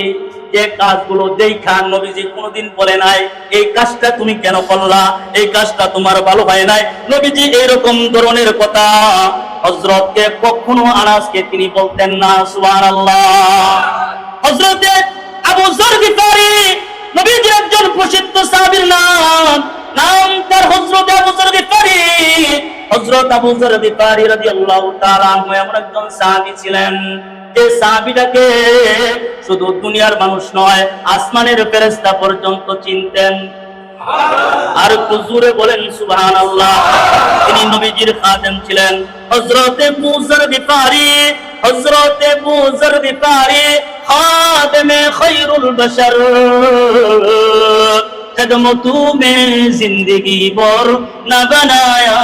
যে কাজগুলো দেখা নবীজি কোনোদিন বলে নাই এই কাজটা তুমি কেন করলা, এই কাজটা তোমার ভালো হয় নাই। নবীজি এরকম ধরনের কথা হযরতকে কখনো আনাসকে তিনি বলতেন না। সুবহানাল্লাহ। হযরতে আবু যর গিফারী নবীজির একজন প্রসিদ্ধ সাহাবীর নাম তার হযরত আবু যর গিফারি। হযরত আবু যর গিফারি রাদিয়াল্লাহু তাআলা আনহু এমন একজন সাহাবী ছিলেন যে সাহাবীটাকে শুধু দুনিয়ার মানুষ নয়, আসমানের ফেরেশতা পর্যন্ত চিনতেন। আর একটু জোরে বলেন সুবহানাল্লাহ। তিনি নবীজির খাদেম ছিলেন। হযরত আবু যর গিফারি, হযরত আবু যর গিফারি খাদেমে খায়রুল বাশার, खदमतों में जिंदगी भर न बनाया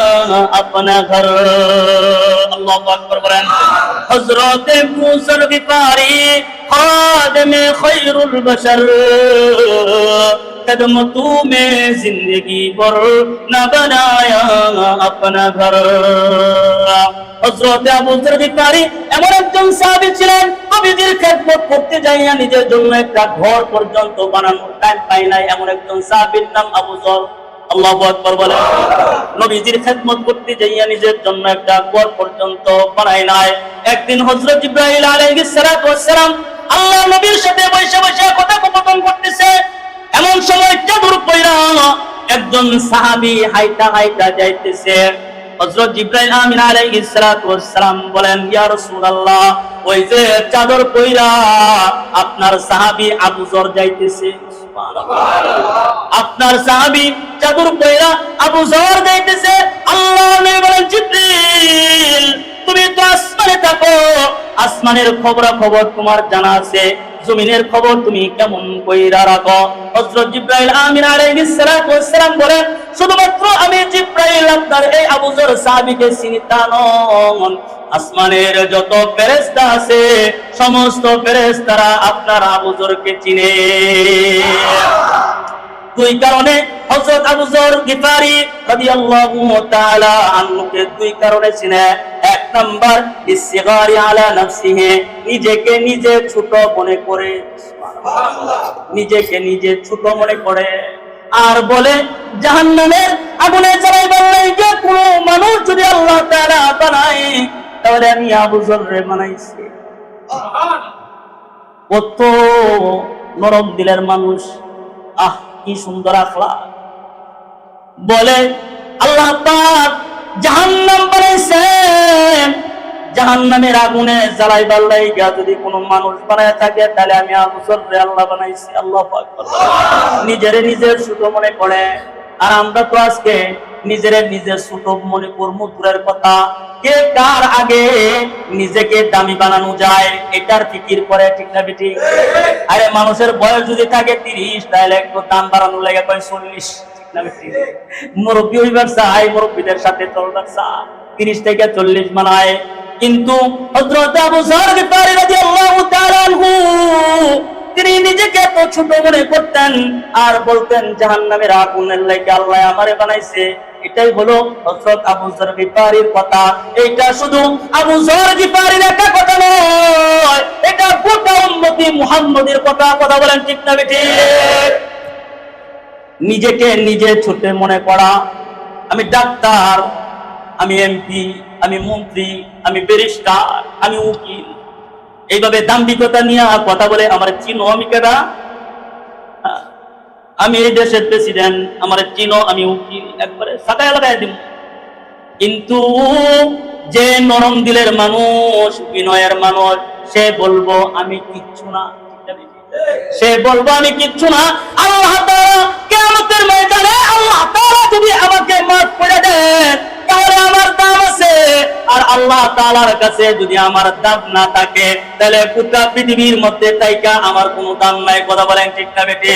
अपना घर। अल्लाह अकबर बोलें। हज़रत अबू ज़र गिफ़ारी खादिम खैरुल बशर, खदमतों में जिंदगी भर न बनाया अपना घर। হযরত আবু যর গিফারি এমন একজন সাহাবী ছিলেন, নবীজির খেদমত করতে যাইয়া নিজের জন্য একটা ঘর পর্যন্ত বানানোর টাইম পাই নাই, এমন একজন সাহাবীর নাম আবু যর। আল্লাহু আকবার বলেন। নবীজির খেদমত করতে যাইয়া নিজের জন্য একটা ঘর পর্যন্ত বানাই নাই। একদিন হযরত জিবরাইল আলাইহিস সালাতু ওয়াস সালাম আল্লাহ নবীর সাথে বসে বসে কথোপকথন করতেছে। এমন সময় চাদর পয়রা একজন সাহাবী হাইটা হাইটা যাইতেছে। হযরত জিবরাইল আমিন আলাইহিস সালাতু ওয়াস সালাম বলেন, ইয়া রাসূলুল্লাহ, ওই যে চাদর পয়রা আপনার সাহাবী আবু যর যাইতেছে। সুবহানাল্লাহ। আপনার সাহাবী চাদর পয়রা আবু যর যাইতেছে। আল্লাহ নবী বলেন, জিবরিল তুমি তো আসমানে থাকো, আসমানের খবর তোমার জানা আছে, জমিনের খবর তুমি কেমন কইরা রাখো? হযরত জিবরাইল আমিন আলাইহিস সালাতু ওয়াস সালাম বলেন, শুধুমাত্র আমি জিবরাইল আপনার এই আবু যর সাহাবীকে চিনি তা নন, আসমানের যত ফেরেশতা আছে সমস্ত ফেরেশতারা আপনার আবু যরকে চিনে। দুই কারণে হযরত আবু যর গিফারি রাদিয়াল্লাহু তাআলা আনহুকে দুই কারণে চিনে। এক নাম্বার, ইসতিগারি আলা নাফসিহি, নিজেকে নিজে ছোট মনে করে, সুবহানাল্লাহ, নিজেকে নিজে ছোট মনে করে। আর বলে জাহান্নামের আগুনে জ্বালাইবার লাগি কোন মানুষ যদি আল্লাহ তাআলা বানায় তাহলে আমি আবু যররে বানাইছি। কত নরম দিলের মানুষ, আহ কি সুন্দর আখলাক। বলে আল্লাহ পাক জাহান্নাম বানাইছেন, জাহান্নামের আগুনে জ্বালাইবার লাগা যদি কোনো মানুষ বানায় থাকে তাহলে আমি আবু যররে আল্লাহ বানাইছি। আল্লাহু আকবার। নিজেরে নিজের ছোট মনে করে। আর আমরা তো আজকে নিজেরে নিজের ছোট মনে করব, দূরের কথা কে কার আগে নিজেকে দামি বানানো যায় এটার ফিকির করে, ঠিক না বেটি? আরে মানুষের বয়স যদি থাকে 30 তাহলে একটু দাম বাড়ানো লাগে 40, ঠিক না বেটি? মুরব্বী হইবার চাই, মুরব্বীদের সাথে চলবার চাই, 30 থেকে 40 মানায়। কিন্তু হযরত আবু যর গিফারি রাদিয়াল্লাহু তাআলা আনহু তিনি নিজেকে এত ছোট মনে করতেন আর বলতেন জাহান্নামের আগুনের লাগি আল্লাহ আমারে বানাইছে। এটাই হলো হযরত আবু যর গিফারির কথা। এটা শুধু আবু যর গিফারির একটা কথা নয়, এটা গোটা উম্মতি মুহাম্মদের কথা। কথা বলেন ঠিক না বেঠিক? নিজেকে নিজে ছোট মনে করা, আমি ডাক্তার, আমি এমপি, আমি মন্ত্রী, আমি ব্যারিস্টার, আমি উকিল, এইভাবে দাম্ভিকতা নিয়ে কথা বলে আমার চিনো আমি কেডা, আমি এই দেশের প্রেসিডেন্ট, আমার চিনো আমি উকিল, একবারে সাকায় লাগাই দিব। কিন্তু যে নরম দিলের মানুষ, বিনয়ের মানুষ, সে বলবো আমি কিচ্ছু না, সে বলবো আমি কিচ্ছু না। আল্লাহ তাআলা কিয়ামতের ময়দানে আল্লাহ তাআলা যদি আমাকে মাফ করে দেন তাহলে আমার দাম আছে। আর আল্লাহ তাআলার কাছে যদি আমার দাম না থাকে তাহলে গোটা পৃথিবীর মধ্যে তাইকা আমার কোনো দাম নাই। কথা বলেন ঠিক না বেটি?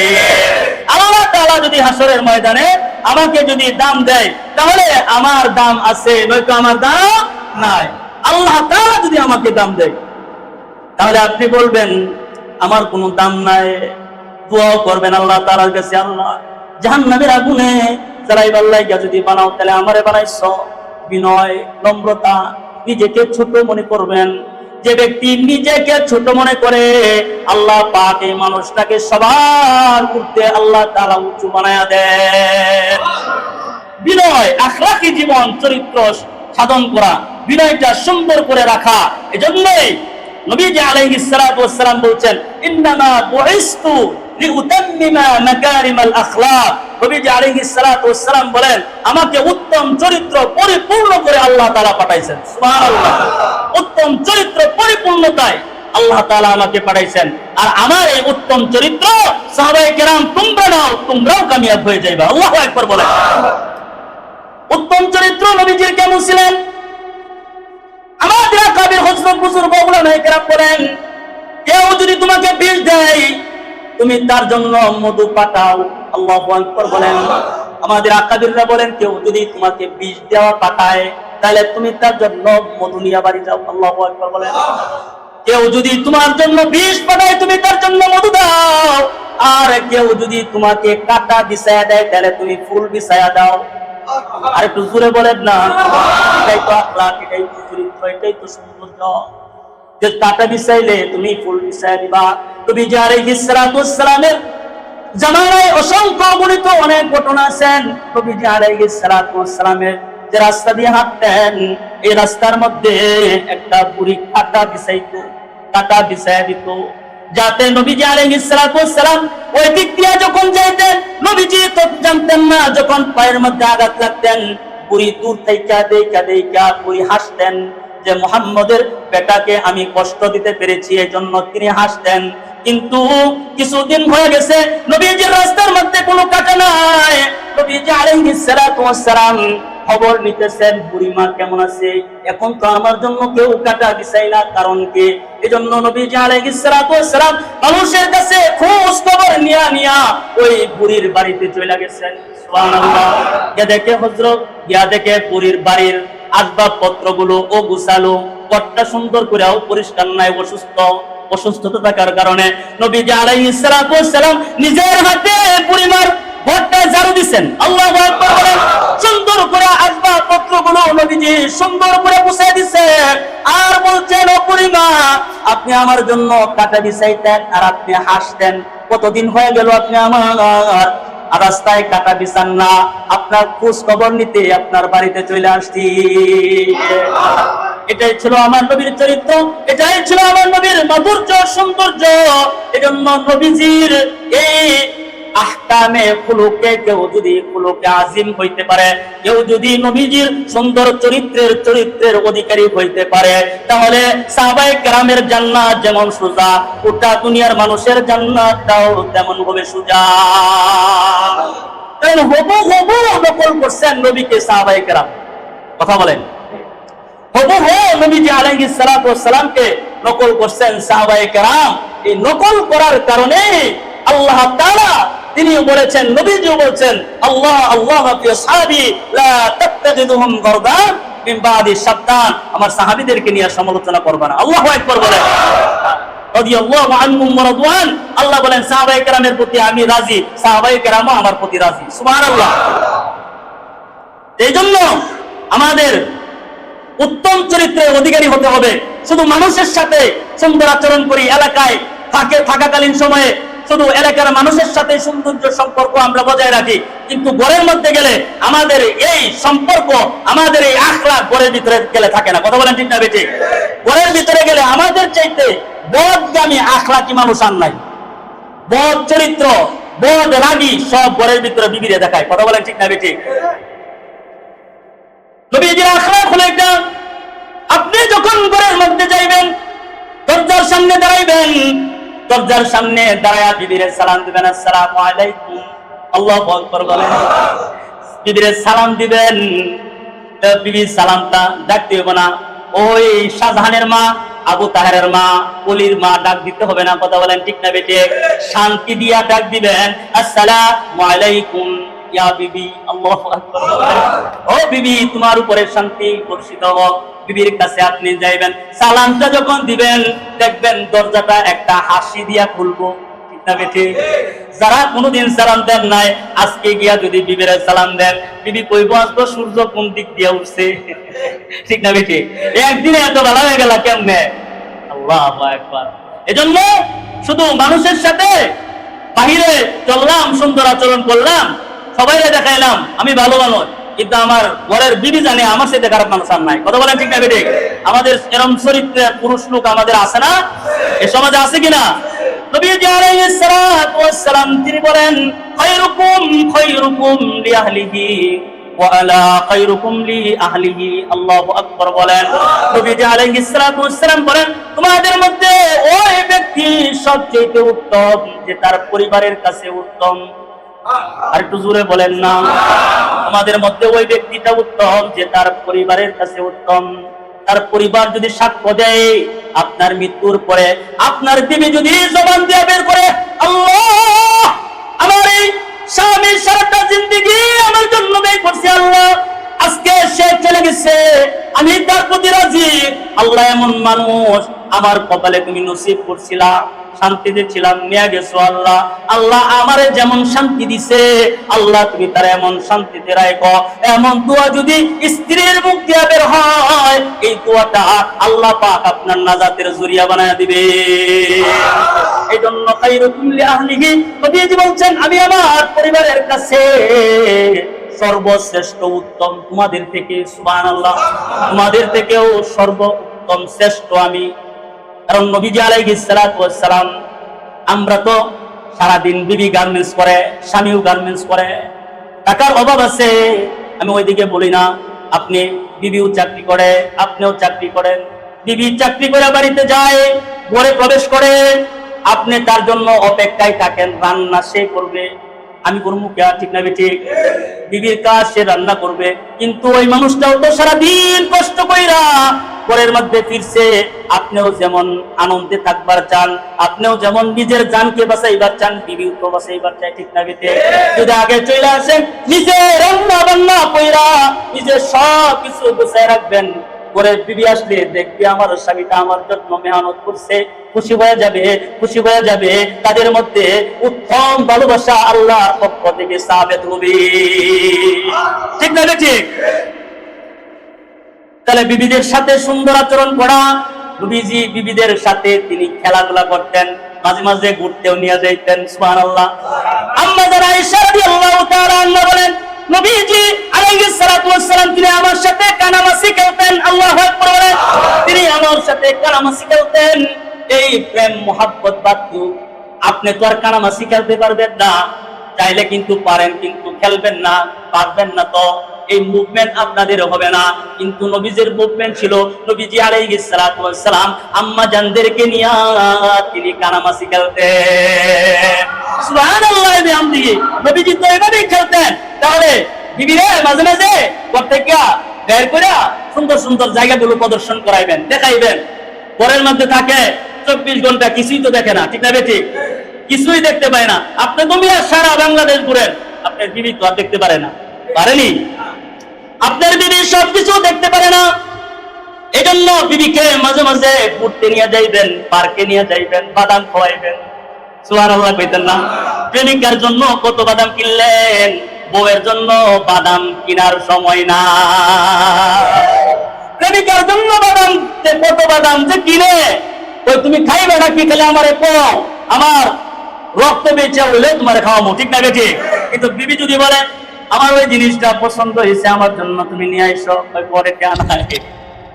আল্লাহ তাআলা যদি হাসরের ময়দানে আমাকে যদি দাম দেয় তাহলে আমার দাম আছে, নয়তো আমার দাম নাই। আল্লাহ তাআলা যদি আমাকে দাম দেয় তাহলে আপনি বলবেন আমার কোনো দাম নাই, দোয়া করবেন আল্লাহ তাআলার কাছে, আল্লাহ জাহান্নামের আগুনে জ্বালাইবার লাগা যদি বানাও তাহলে আমারে বানাইছো। বিনয়, নম্রতা, নিজেকে ছোট মনে করবেন। যে ব্যক্তি নিজেকে ছোট মনে করে আল্লাহ পাক এই মানুষটাকে সবার করতে আল্লাহ তাআলা উঁচু বানায়া দেন। বিনয়, আখলাকি জীবন চরিত্র সাধন করা, বিনয়টা সুন্দর করে রাখা। এজন্যই নবীজি আলাইহিস সালাতু ওয়াস সালাম বলেন, ইন্নামা বুইসতু লিউতাম্মিমা মাকারিমাল আখলাক। নবীজি আলাইহিস সালাতু ওয়াস সালাম বলেন, আমাকে উত্তম চরিত্র পরিপূর্ণ করে আল্লাহ তাআলা পাঠাইছেন। সুবহানাল্লাহ। উত্তম চরিত্র পরিপূর্ণতায় আল্লাহ তাআলা আমাকে পাঠাইছেন। আর আমার এই উত্তম চরিত্র সাহাবায়ে কেরাম তোমরা নাও, তোমরাও কামিয়াব হয়ে যাইবা। আল্লাহু আকবার বলেন। উত্তম চরিত্র নবীজির কেমন ছিলেন? আমাদের আকাবির হযরত বুজুর্গ ওলামায়ে কেরাম বলেন, কেউ যদি তোমাকে বিষ দেয় তুমি তার জন্য মধু পাঠাও। আল্লাহু আকবার বলেন। আমাদের আকাবিররা বলেন, কেউ যদি তোমাকে বিষ দেওয়া পাঠায় তাহলে তুমি তার জন্য মধু নিয়ে বাড়ি যাও। আল্লাহু আকবার বলেন। কেউ যদি তোমার জন্য বিষ পাঠায় তুমি তার জন্য মধু দাও। আর কেউ যদি তোমাকে কাঁটা বিছায়া দেয় তাহলে তুমি ফুল বিছায়া দাও। আর একটু জোরে বলেন না। এটাই তো আখলাক, এটাই তো চরিত্র, এটাই তো সৌন্দর্য। যে কাঁটা বিছাইলে তুমি ফুল বিছায়া দিবা। নবীজি আলাইহিস সালাতু ওয়াস সালামের জামানায় অসংখ্য অগণিত অনেক ঘটনা আছেন। নবীজি আলাইহিস সালাতু ওয়াস সালামের যে রাস্তা দিয়ে হাঁটতেন, এই রাস্তার মধ্যে একটা বুড়ি কাঁটা বিছাইতো, কাঁটা বিছায়া দিত, যাতে নবীজি আলাইহিস সালাতু ওয়াস সালাম ওই দিক দিয়ে যখন যাইতেন নবীজি তো জানতেন না, যখন পায়ের মধ্যে আঘাত লাগতেন বুড়ি দূর থেকে দেখা বুড়ি হাসতেন যে মুহাম্মদের বেটাকে আমি কষ্ট দিতে পেরেছি, এই জন্য তিনি হাসতেন। কিন্তু কিছুদিন হয়ে গেছে নবীজির রাস্তার মধ্যে কোনো কাঁটা নাই। নবীজি আলাইহিস সালাতু ওয়াস সালাম খবর নিতেছেন বুড়িমা কেমন আছে। এখন তো আমার জন্য কেউ কাঁটা বিছাই না, কারণ কি? এজন্য নবীজি আলাইহিস সালাতু ওয়াস সালাম মানুষের কাছে খোঁজ খবর নিয়া ওই বুড়ির বাড়িতে চলে গেছেন। সুবহানাল্লাহ। দেখে হযরত দেখে বুড়ির বাড়ির আসবাবপত্রগুলো ও গুছালো, ঘরটা সুন্দর করেও পরিষ্কার নাই, অসুস্থতা থাকার কারণে নবীজি আলাইহিস সালাতু ওয়াস সালাম নিজের হাতে বুড়িমার ঘরটা ঝাড়ু দিবেন। আল্লাহু আকবার বলেন। সুন্দর করে আসবাবপত্রগুলো নবীজি সুন্দর করে মুছাই দিবেন আর বলছেন, ও বুড়িমা আপনি আমার জন্য কাঁটা বিছাইতেন আর আপনি হাসতেন, কতদিন হয়ে গেল আপনি আমার রাস্তায় কাঁটা বিছান না, আপনার খোঁজ খবর নিতে আপনার বাড়িতে চলে আসছি। এটাই ছিল আমার নবীর চরিত্র, এটাই ছিল আমার নবীর মাধুর্য সৌন্দর্য। এজন্য নবীজির এই আহকামে খুলুকে কেউ যদি খুলুকে আজিম হইতে পারে, কেউ যদি নবীজির সুন্দর চরিত্রের অধিকারী হইতে পারে, তাহলে সাহাবায়ে কেরামের জান্নাত যেমন সোজা, গোটা দুনিয়ার মানুষের জান্নাতটাও তেমন হবে সোজা। তাই হুবহু নকল করছেন নবীকে সাহাবায়ে কেরাম। কথা বলেন। হুবহু নবীজি আলাইহিস সালাতু ওয়াস সালামকে নকল করছেন সাহাবায়ে কেরাম। এই নকল করার কারণে আল্লাহ তাআলা তিনি বলেছেন, নবীজিও বলছেন, আল্লাহ ফি আসহাবি লা তাত্তাখিযুহুম গারদান মিন বাদি, সাবধান আমার সাহাবীদেরকে নিয়ে সমালোচনা করবে না। আল্লাহু আকবার বলেন। রাদিয়াল্লাহু আনহুম ওয়া রাদওয়ান। আল্লাহ বলেন সাহাবায়ে কেরামের প্রতি আমি রাজি, সাহাবায়ে কেরামও আমার প্রতি রাজি। সুবহানাল্লাহ। এইজন্য আমাদের উত্তম চরিত্রের অধিকারী হতে হবে। শুধু মানুষের সাথে সুন্দর আচরণ করি, এলাকায় থাকাকালীন সময়ে শুধু এলাকার মানুষের সাথে সৌন্দর্য সম্পর্ক আমরা বজায় রাখি, কিন্তু ঘরের মধ্যে গেলে আমাদের এই সম্পর্ক, আমাদের এই আখলাক ঘরের ভিতরে গেলে থাকে না। কথা বলেন ঠিক না বেঠিক? ঘরের ভিতরে গেলে আমাদের চাইতে বদগামী আখলাকি মানুষ আর নাই। বদ চরিত্র, বদ রাগী সব ঘরের ভিতরে বিবিরে দেখায়। কথা বলেন ঠিক না বেঠিক? নবীজির আখলাক হলো এটা, আপনি যখন ঘরের মধ্যে যাইবেন দরজার সামনে দাঁড়াইবেন, দরজার সামনে দাঁড়ায়া বিবিরে সালাম দিবেন, আসসালামু আলাইকুম। আল্লাহু আকবার বলেন। বিবিরে সালাম দিবেন, বিবি সালামটা ডাকতে হবে না। ওই শাহজাহানের মা, আবু তাহেরের মা, অলির মা ডাক দিতে হবে না। কথা বলেন ঠিক না বেঠিক? শান্তি দিয়া ডাক দিবেন, আসসালামু আলাইকুম ইয়া বিবি। আল্লাহু আকবার। ও বিবি তোমার উপরে শান্তি বর্ষিত হোক। বিবির কাছে আপনি যাইবেন, সালামটা যখন দিবেন দেখবেন দরজাটা একটা হাসি দিয়া খুলবো। ঠিক না বেঠিক? যারা কোনোদিন সালাম দেন নাই, আজকে গিয়া যদি বিবির সালাম দেন, বিবি কইবো আজকে সূর্য কোন দিক দিয়ে উঠছে। ঠিক না বেঠিক? একদিনে এত বেলা হয়ে গেল কেমনে? আল্লাহু আকবার। এজন্য শুধু মানুষের সাথে বাহিরে চললাম, সুন্দর আচরণ করলাম, সবাইকে দেখাইলাম আমি ভালো মানুষ, কিন্তু আমার ঘরের বিবি জানে আমার সাথে খারাপ মানুষ আর নাই। কথা বলেন ঠিক না বেঠিক? আমাদের এরকম চরিত্রের পুরুষ লোক আমাদের আছে না? এ সমাজে আছে কিনা? নবীজি আলাইহিস সালাতু ওয়াস সালাম তিনি বলেন, খায়রুকুম খায়রুকুম লিআহলিহি ওয়া আলা খায়রুকুম লিআহলিহি। আল্লাহু আকবার বলেন। নবীজি আলাইহিস সালাতু ওয়াস সালাম বলেন, তোমাদের মধ্যে ওই ব্যক্তি সবচেয়ে উত্তম যে তার পরিবারের কাছে উত্তম। আর একটু জোরে বলেন না। আমাদের মধ্যে ওই ব্যক্তিটা উত্তম যে তার পরিবারের কাছে উত্তম। তার পরিবার যদি সাক্ষ্য দেয় আপনার মৃত্যুর পরে, আপনার বিবি যদি জবান দিয়ে বের করে, আল্লাহ আমার এই স্বামী সারাটা জিন্দেগি আমার জন্য ব্যয় করছে, আল্লাহ আজকে সে চলে গেছে, আমি তার প্রতি রাজি, আল্লাহ এমন মানুষ আমার কপালে তুমি নসিব করছিলা, শান্তিতে ছিলাম, নিয়ে গেছো আল্লাহ, আল্লাহ আমারে যেমন শান্তি দিছে আল্লাহ তুমি তার এমন শান্তিতে রাখো। এমন দোয়া যদি স্ত্রীর মুখ দিয়ে বের হয়, এই দোয়াটা আল্লাহ পাক আপনার নাজাতের জরিয়া বানায় দিবে। এই জন্য খায়রুকুম লিআহলিহি, নবীজি বলছেন আমি আমার পরিবারের কাছে সর্বশ্রেষ্ঠ উত্তম তোমাদের থেকে, সুবহানাল্লাহ, তোমাদের থেকেও সর্বোত্তম শ্রেষ্ঠ আমি। কারণ নবীজি আলাইহিস সালাতু ওয়াস সালাম, আমরা তো সারাদিন বিবি গার্মেন্টস করে, স্বামীও গার্মেন্টস করে, টাকার অভাব আছে, আমি ওইদিকে বলি না। আপনি বিবিও চাকরি করে, আপনিও চাকরি করেন, বিবি চাকরি করে বাড়িতে যায়, ঘরে প্রবেশ করে, আপনি তার জন্য অপেক্ষায় থাকেন, রান্না সে করবে, আমি করবো কে, ঠিক না ঠিক? বিবির কাজ সে রান্না করবে, কিন্তু ওই মানুষটাও তো সারাদিন কষ্ট কইরা ঘরের মধ্যে ফিরছে। আপনিও যেমন আনন্দে থাকবার চান, আপনিও যেমন নিজের জানকে বাঁচাইবার চান, বিবিও তো বাঁচাইবার চাই, ঠিক না ঠিক? যদি আগে চলে আসেন, নিজে রান্না বান্না কইরা নিজে সব কিছু গুছাই রাখবেন, ঘরে বিবি আসলে দেখবি আমার স্বামীটা আমার জন্য মেহনত করছে, খুশি হয়ে যাবে, খুশি হয়ে যাবে। তাদের মধ্যে উত্তম ভালোবাসা আল্লাহর পক্ষ থেকে সাবেত হবে, ঠিক না ঠিক? তাহলে বিবিদের সাথে সুন্দর আচরণ করা। নবীজি বিবিদের সাথে তিনি খেলাধুলা করতেন, মাঝে মাঝে ঘুরতেও নিয়ে যাইতেন, সুবহানাল্লাহ। আম্মা যারা আয়েশা রাদিয়াল্লাহু তাআলা আনহা বলেন, নবীজি আলাইহিস সালাতু ওয়াস সালাম তিনি আমার সাথে কানামাছি খেলতেন, আল্লাহু আকবার বলেন, তিনি আমার সাথে কানামাছি খেলতেন। এই প্রেম মোহাব্বত বাদু, আপনি তো আর কানামাছি খেলতে পারবেন না, চাইলে কিন্তু পারেন, কিন্তু খেলবেন না, পারবেন না, তো এই মুভমেন্ট আপনাদের হবে না। কিন্তু নবীজির মুভমেন্ট ছিল, নবীজি আলাইহিস সালাতু ওয়াস সালাম আম্মা জানদেরকে নিয়ে তিনি কানামাছি খেলতেন, সুবহানাল্লাহ বিহামদিহি। নবীজি তো এভাবেই খেলতেন। তাহলে বিবিরে মাঝে মাঝে ঘর থেকে বের করে সুন্দর সুন্দর জায়গাগুলো প্রদর্শন করাইবেন, দেখাইবেন। ঘরের মধ্যে থাকে 24 ঘন্টা, কিছুই তো দেখে না, ঠিক না ঠিক? কিছুই দেখতে পায় না। আপনি তো মিয়া সারা বাংলাদেশ ঘুরেন, আপনার বিবি তো আর দেখতে পারে না, পারেনি? আপনার বিবি সবকিছু দেখতে পারে না। এই জন্য বিবিকে মাঝে মাঝে ঘুরতে নিয়ে যাইবেন, পার্কে নিয়ে যাইবেন, বাদাম খাওয়াইবেন, সুবহানাল্লাহ কইতেন না? প্রেমিকার জন্য কত বাদাম কিনলেন, বউয়ের জন্য বাদাম কেনার সময় না। প্রেমিকার জন্য বাদাম, কত বাদাম যে কিনে, ওই তুমি খাইবে নাকি, খেলে আমারে কও, আমার রক্ত বেঁচে হলে তোমার খাওয়াবো, ঠিক না ঠিক? কিন্তু বিবি যদি বলে আমার ওই জিনিসটা পছন্দ হয়েছে, আমার জন্য তুমি নিয়ে আইসো, পরে কেন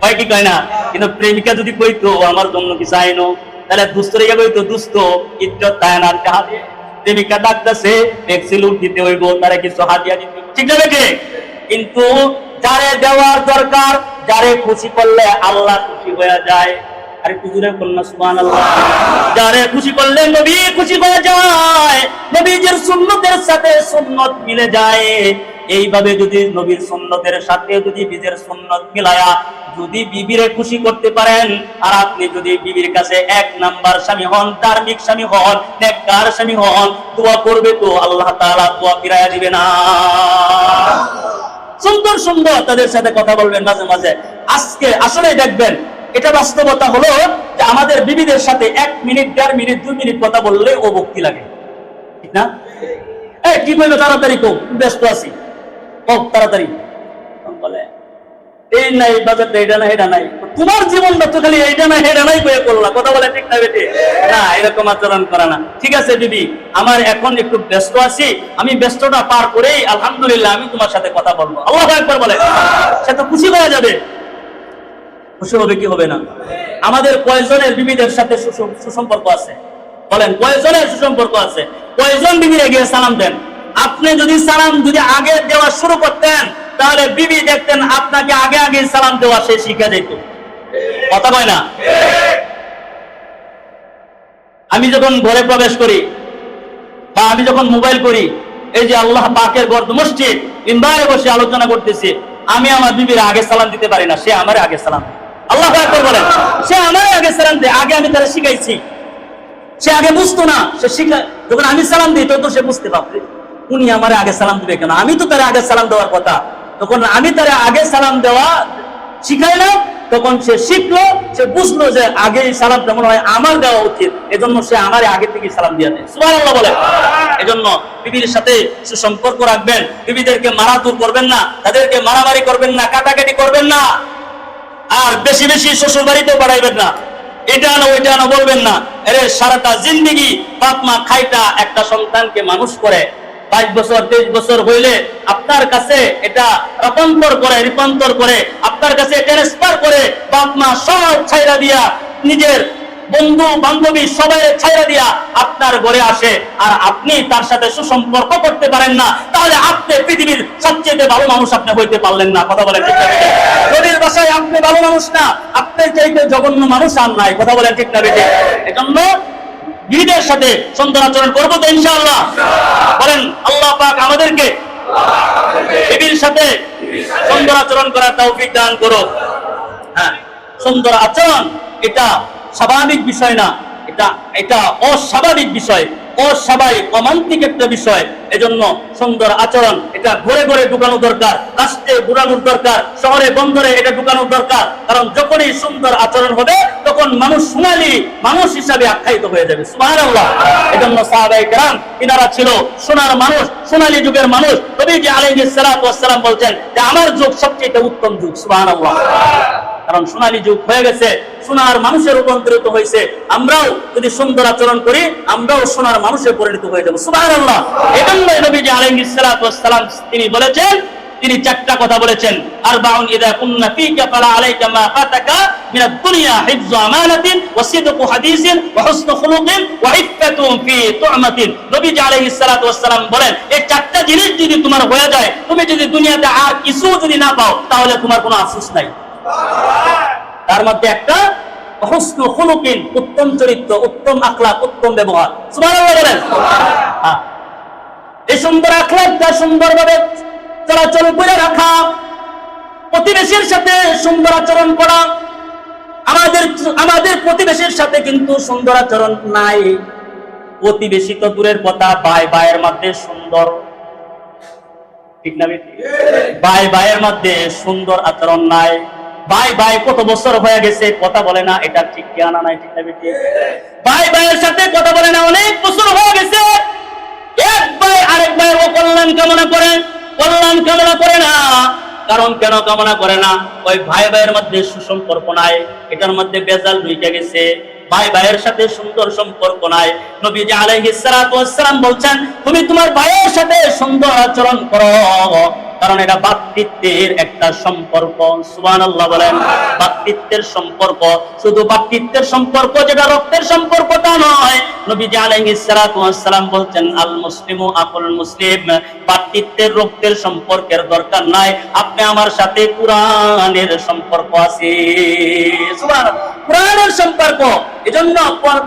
হয়, কি কয় না? কিন্তু প্রেমিকা যদি কইতো আমার জন্য কিছু আইনো, তাহলে দুস্থ রেখে কইতো দুস্থ ইজ্জত তাই না, হাতে প্রেমিকা ডাকতেছে, এক্সিলুট দিতে হইব, তারা কিছু হাতিয়া দিতে, ঠিক না ঠিক? কিন্তু যারে দেওয়ার দরকার, যারে খুশি করলে আল্লাহ খুশি হয়ে যায়। আর একটু জোরে বলুন না সুবহানাল্লাহ। যারে খুশি করলে নবী খুশি হয়ে যায়, নবীজির সুন্নতের সাথে সুন্নত মিলে যায়। এইভাবে যদি নবীর সুন্নতের সাথে যদি বিবির সুন্নত মিলায়া যদি বিবিরে খুশি করতে পারেন, আর আপনি যদি বিবির কাছে 1 নাম্বার স্বামী হন, ধার্মিক স্বামী হন, নেককার স্বামী হন, দোয়া করবে তো আল্লাহ তাআলা দোয়া ফিরাইয়া দিবে না। সুন্দর সুন্দর তাদের সাথে কথা বলবেন মাঝে মাঝে। আজকে আসলে দেখবেন, এটা বাস্তবতা হলো যে আমাদের বিবিদের সাথে 1 মিনিট, 1.5 মিনিট, 2 মিনিট কথা বললে ও ভক্তি লাগে, ঠিক না? কি বলবে, তাড়াতাড়ি কো, ব্যস্ত আছি, কো তাড়াতাড়ি। বলে এই নাই বাজারটা, এটা না এটা নাই, তোমার জীবনটা তো খালি এইটা না এটা নাই বয়ে করলা, কথা বলে, ঠিক না বেটি? না, এরকম আচরণ করা না। ঠিক আছে বিবি, আমার এখন একটু ব্যস্ত আছি, আমি ব্যস্ততা পার করেই আলহামদুলিল্লাহ আমি তোমার সাথে কথা বলবো, আল্লাহু আকবার বলে, সে তো খুশি হয়ে যাবে। খুশি হবে কি হবে না? আমাদের কয়জনের বিবিদের সাথে সুসম্পর্ক আছে? বলেন কয়জনের সুসম্পর্ক আছে? কয়জন বিবিরে গিয়ে সালাম দেন? আপনি যদি সালাম আগে দেওয়া শুরু করতেন তাহলে বিবি দেখতেন আপনাকে আগে আগে সালাম দেওয়া সে শিখে যেত। কথা কয় না? আমি যখন ঘরে প্রবেশ করি বা আমি যখন মোবাইল করি, এই যে আল্লাহ পাকের ঘর মসজিদ মিম্বারে বসে আলোচনা করতেছি, আমি আমার বিবির আগে সালাম দিতে পারি না, সে আমারে আগে সালাম দেয়। আল্লাহ আকবার বলেন। সে আমারে আগে সালাম দেয়, আগে আমি তারা শিখাইছি। সে আগে বুঝতো না, সে শিখায় যখন আমি সালাম দিই তখন সে বুঝতে পারবে উনি আমারে আগে সালাম দিবে কেন, আমি তো তারা আগে সালাম দেওয়ার কথা। তখন আমি তারা আগে সালাম দেওয়া শিখাইলাম, তখন সে শিখলো, সে বুঝলো যে আগে সালামটা মনে হয় আমার দেওয়া উচিত, এজন্য সে আমারে আগে থেকে সালাম দিয়ে দেয়। সুবহানাল্লাহ বলে। এজন্য বিবির সাথে সুসম্পর্ক রাখবেন, বিবিদেরকে মারাতুর করবেন না, তাদেরকে মারামারি করবেন না, কাটাকাটি করবেন না, আর বেশি বেশি শ্বশুর বাড়িতেও পাঠাইবেন না, এটা আনো ওইটা আনো বলবেন না। আরে সারাটা জিন্দেগি বাপ মা খাইটা একটা সন্তানকে মানুষ করে 22 বছর 23 বছর হইলে আপনার কাছে এটা রূপান্তর করে আপনার কাছে ট্রান্সফার করে বাপ মা সব ছাইরা দিয়া, নিজের বন্ধু বান্ধবী সবাই ছাইরা দিয়া আপনার ঘরে আসে, আর আপনি তার সাথে সুসম্পর্ক করতে পারেন না, তাহলে আপনি পৃথিবীর সবচেয়ে ভালো মানুষ আপনি হইতে পারলেন না। কথা বলেন ঠিক না? নবীর ভাষায় আপনি ভালো মানুষ না, আপনার চাইতে জঘন্য মানুষ আর নাই। কথা বলেন ঠিক না? এজন্য বিবিদের সাথে সুন্দর আচরণ করবো তো ইনশাআল্লাহ। বলেন আল্লাহ পাক আমাদেরকে বিবির সাথে সুন্দর আচরণ করার তৌফিক দান করো। হ্যাঁ, সুন্দর আচরণ এটা স্বাভাবিক বিষয় না, এটা অস্বাভাবিক বিষয়, অস্বাভাবিক অমান্তিক একটা বিষয়। এজন্য সুন্দর আচরণ এটা ঘরে ঘরে ঢুকানো দরকার, রাষ্ট্রে ঢুকানোর দরকার, শহরে বন্দরে এটা ঢুকানোর দরকার। কারণ যখনই সুন্দর আচরণ হবে তখন মানুষ সোনালী মানুষ হিসাবে আখ্যায়িত হয়ে যাবে। সুবহানাল্লাহ। এজন্য সাহাবায়ে কেরাম ইনারা ছিল সোনার মানুষ, সোনালী যুগের মানুষ। নবীজি আলাইহিস সালাতু ওয়াস সালাম বলছেন যে আমার যুগ সবচেয়ে উত্তম যুগ। সুবহানাল্লাহ। কারণ সোনালী যুগ হয়ে গেছে, সোনার মানুষের রূপান্তরিত হয়েছে। আমরাও যদি সুন্দর আচরণ করি আমরাও সোনার মানুষে পরিণত হয়ে যাব। সুবহানাল্লাহ। এজন্য নবীজি আলাইহিস সালাতু ওয়াস সালাম তিনি বলেছেন, তিনি চারটা কথা বলেছেন, আরবাউন ইযা কুননা ফীকা ফালা আলাইকা মা ফাতাকা মিনাদ দুনিয়া হিফযু আমানাতিন ওয়া সিদকু হাদিসিন ওয়া হুসনু খুলুকিন ওয়া ইফফাতুন ফি তু'মাতিন। নবীজি আলাইহিস সালাতু ওয়াস সালাম বলেন, এই চারটা জিনিস যদি তোমার হয়ে যায়, তুমি যদি দুনিয়াতে আর কিছু যদি না পাও তাহলে তোমার কোনো আফসোস নাই। তার মধ্যে একটা হুসনু খুলুকিন, উত্তম চরিত্র, উত্তম আখলাক, উত্তম ব্যবহার। সুবহানাল্লাহ বলেন। এই সুন্দর আখলাকটা সুন্দরভাবে চলাচল করে রাখা, প্রতিবেশীর সাথে সুন্দর আচরণ করা। আমাদের প্রতিবেশীর সাথে কিন্তু সুন্দর আচরণ নাই। প্রতিবেশী তো দূরের কথা, ভাই ভাইয়ের মধ্যে সুন্দর, ঠিক না? ভাই ভাইয়ের মধ্যে সুন্দর আচরণ নাই। ভাই ভাই কত বছর হয়ে গেছে কথা বলে না, এটা ঠিক কি আনা নাই? ঠিক না? ভাই ভাইয়ের সাথে কথা বলে না, অনেক বছর হয়ে গেছে। এক ভাই আরেক ভাইয়ের কল্যাণ কামনা করেন, কল্যাণ কামনা করে না। কারণ কেন কামনা করে না? ওই ভাই ভাইয়ের মধ্যে সুসম্পর্ক নাই, এটার মধ্যে বেজাল ঢুকে গেছে। ভাই ভাইয়ের সাথে সুন্দর সম্পর্ক নাই। নবীজি আলাইহিস সালাতু ওয়াস সালাম বলছেন, তুমি তোমার ভাইয়ের সাথে সুন্দর আচরণ করো, কারণ এটা ভ্রাতৃত্বের একটা সম্পর্ক। সুবহানাল্লাহ বলেন। ভ্রাতৃত্বের সম্পর্ক, শুধু ভ্রাতৃত্বের সম্পর্ক যেটা রক্তের সম্পর্ক তা নয়। নবীজি আলাইহিস সালাতু ওয়াস সালাম বলছেন, আল মুসলিমু আকুল মুসলিম। ভ্রাতৃত্বের রক্তের সম্পর্কের দরকার নাই, আপনি আমার সাথে কুরআনের সম্পর্ক আছে। সুবহানাল্লাহ, কুরআনের সম্পর্ক। এজন্য